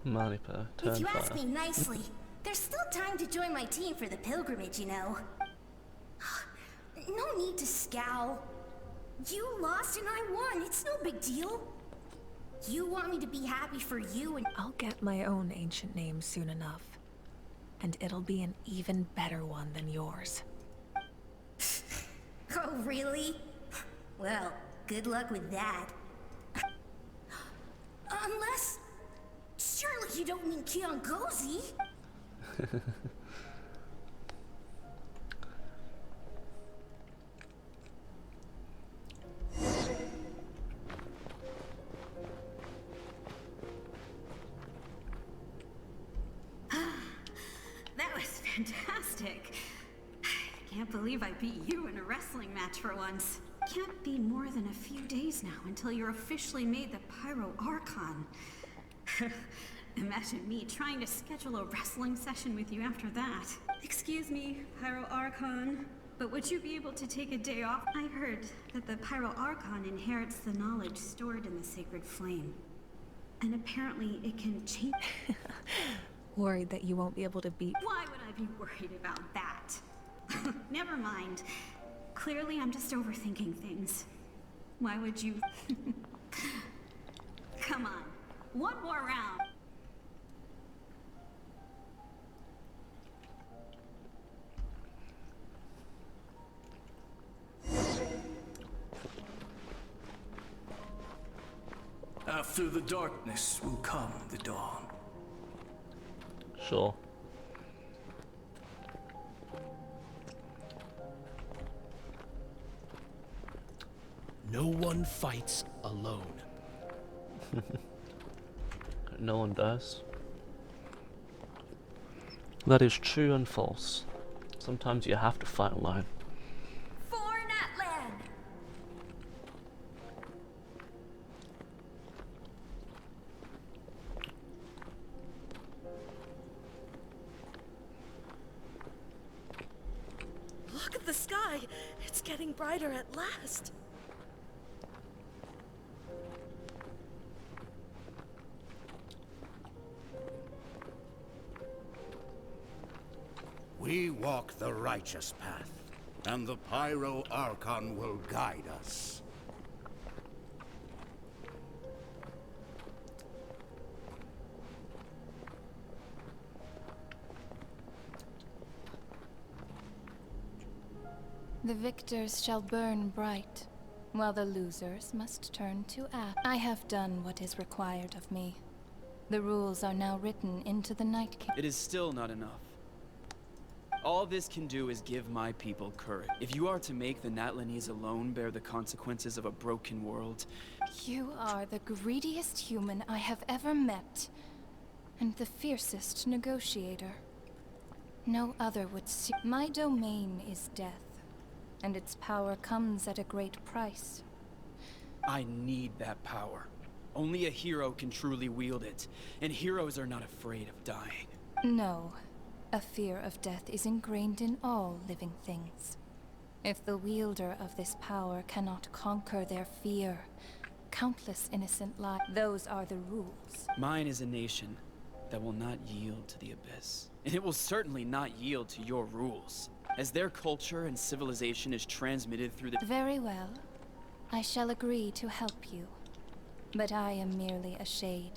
Malipo,
If you ask
Turnfire.
me nicely, there's still time to join my team for the pilgrimage, you know. No need to scowl. You lost and I won. It's no big deal. You want me to be happy for you and—
I'll get my own ancient name soon enough. And it'll be an even better one than yours.
Oh, really? Well, good luck with that. Unless... Surely you don't mean Kiangozi?
That was fantastic. I can't believe I beat you in a wrestling match for once. Can't be more than a few days now until you're officially made the Pyro Archon. Imagine me trying to schedule a wrestling session with you after that. Excuse me, Pyro Archon, but would you be able to take a day off? I heard that the Pyro Archon inherits the knowledge stored in the sacred flame. And apparently it can change...
Worried that you won't be able to beat—
Why would I be worried about that? Never mind. Clearly I'm just overthinking things. Why would you... Come on, one more round.
After the darkness will come the dawn.
Sure.
No one fights alone.
No one does. That is true and false. Sometimes you have to fight alone.
For Natlan!
Look at the sky! It's getting brighter at last!
We walk the righteous path, and the Pyro Archon will guide us.
The victors shall burn bright, while the losers must turn to ash. I have done what is required of me. The rules are now written into the Night King.
It is still not enough. All this can do is give my people courage. If you are to make the Natlanese alone bear the consequences of a broken world...
You are the greediest human I have ever met, and the fiercest negotiator.
No other would see. My domain is death, and its power comes at a great price.
I need that power. Only a hero can truly wield it, and heroes are not afraid of dying.
No, a fear of death is ingrained in all living things. If the wielder of this power cannot conquer their fear, countless innocent lives. Those are the rules.
Mine is a nation that will not yield to the Abyss. And it will certainly not yield to your rules. As their culture and civilization is transmitted through the—
Very well. I shall agree to help you. But I am merely a shade,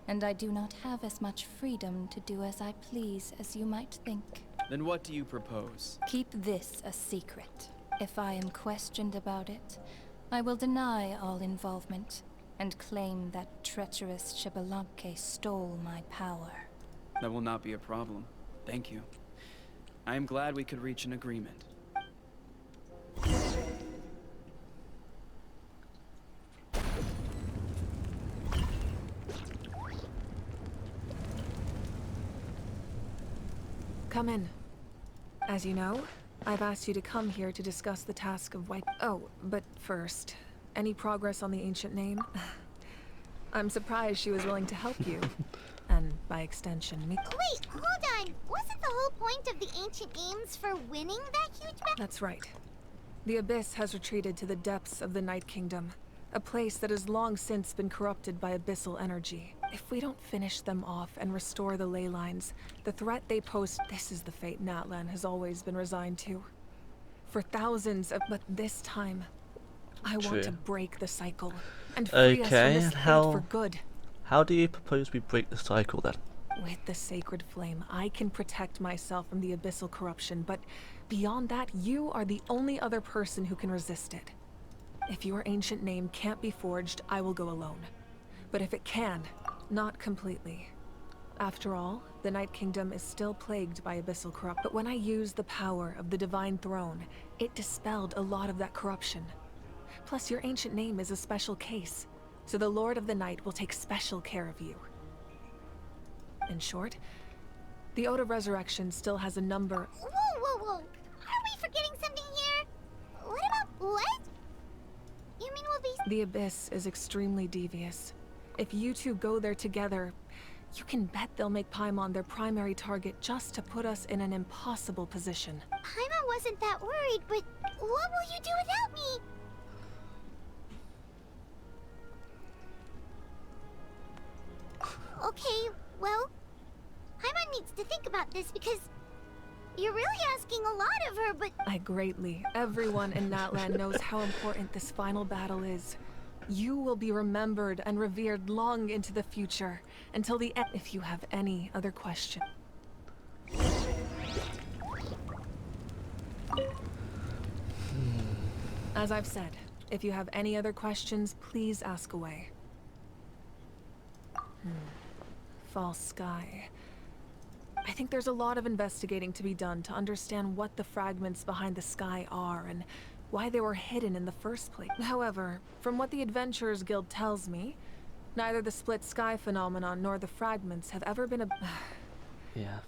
and I do not have as much freedom to do as I please as you might think.
Then what do you propose?
Keep this a secret. If I am questioned about it, I will deny all involvement and claim that treacherous Xbalanque stole my power.
That will not be a problem. Thank you. I am glad we could reach an agreement.
Come in. As you know, I've asked you to come here to discuss the task of wipe— Oh, but first, any progress on the ancient name? I'm surprised she was willing to help you. And by extension, me—
Wait, hold on. Wasn't the whole point of the ancient names for winning that huge battle?
That's right. The Abyss has retreated to the depths of the Night Kingdom, a place that has long since been corrupted by abyssal energy. If we don't finish them off and restore the ley lines, the threat they pose— This is the fate Natlan has always been resigned to. For thousands of— But this time, I want to break the cycle and free us from this fate for good.
How do you propose we break the cycle then?
With the sacred flame, I can protect myself from the abyssal corruption, but beyond that, you are the only other person who can resist it. If your ancient name can't be forged, I will go alone. But if it can, not completely. After all, the Night Kingdom is still plagued by abyssal corruption. But when I used the power of the Divine Throne, it dispelled a lot of that corruption. Plus, your ancient name is a special case, so the Lord of the Night will take special care of you. In short, the Ode of Resurrection still has a number—
Whoa, whoa, whoa! Are we forgetting something here? What about what? You mean we'll be—
The Abyss is extremely devious. If you two go there together, you can bet they'll make Paimon their primary target just to put us in an impossible position.
Paimon wasn't that worried, but what will you do without me? Okay, well, Paimon needs to think about this because you're really asking a lot of her, but—
I greatly. Everyone in Natlan knows how important this final battle is. You will be remembered and revered long into the future, until the end. If you have any other question. As I've said, if you have any other questions, please ask away. False sky. I think there's a lot of investigating to be done to understand what the fragments behind the sky are and why they were hidden in the first place. However, from what the Adventurers Guild tells me, neither the split sky phenomenon nor the fragments have ever been a—
Yeah.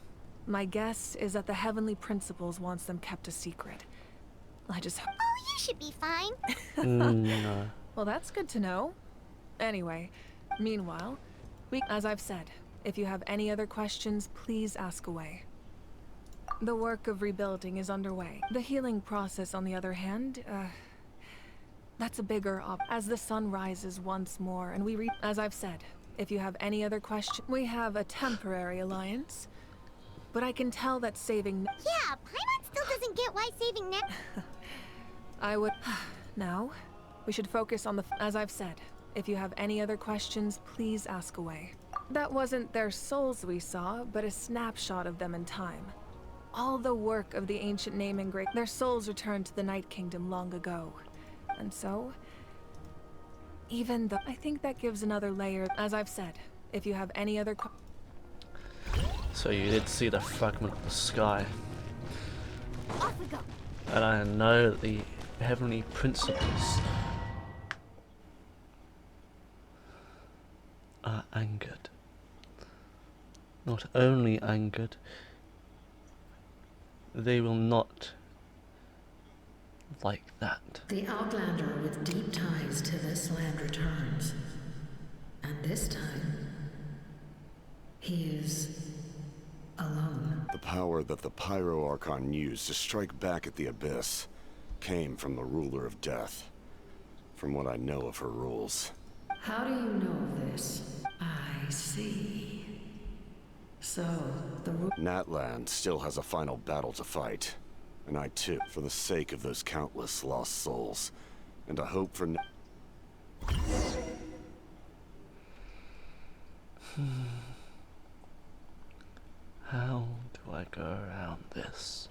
My guess is that the Heavenly Principles wants them kept a secret. I just—
Oh, you should be fine.
No.
Well, that's good to know. Anyway, meanwhile, as I've said, if you have any other questions, please ask away. The work of rebuilding is underway. The healing process, on the other hand, that's a bigger as the sun rises once more and as I've said, if you have any other questions, we have a temporary alliance, but I can tell that saving—
Yeah, Paimon still doesn't get why saving
I would— Now, we should focus on the— As I've said, if you have any other questions, please ask away. That wasn't their souls we saw, but a snapshot of them in time. All the work of the ancient name engraved— Their souls returned to the Night Kingdom long ago. And so, even though— I think that gives another layer. As I've said, if you have any other
So you did see the fragment of the sky.
Off we go.
And I know that the Heavenly Principles are angered. Not only angered, they will not like that.
The Outlander with deep ties to this land returns. And this time, he is alone.
The power that the Pyro Archon used to strike back at the Abyss came from the Ruler of Death, from what I know of her rules.
How do you know of this? I see. So, the
Natlan still has a final battle to fight. And I too, for the sake of those countless lost souls. And a hope for
How do I go around this?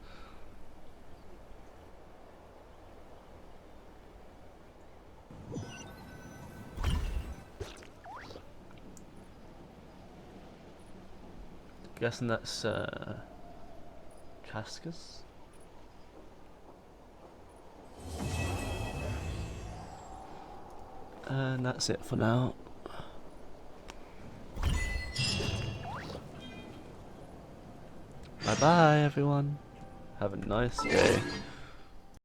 Guessing that's Cascas? And that's it for now. Bye bye everyone. Have a nice day.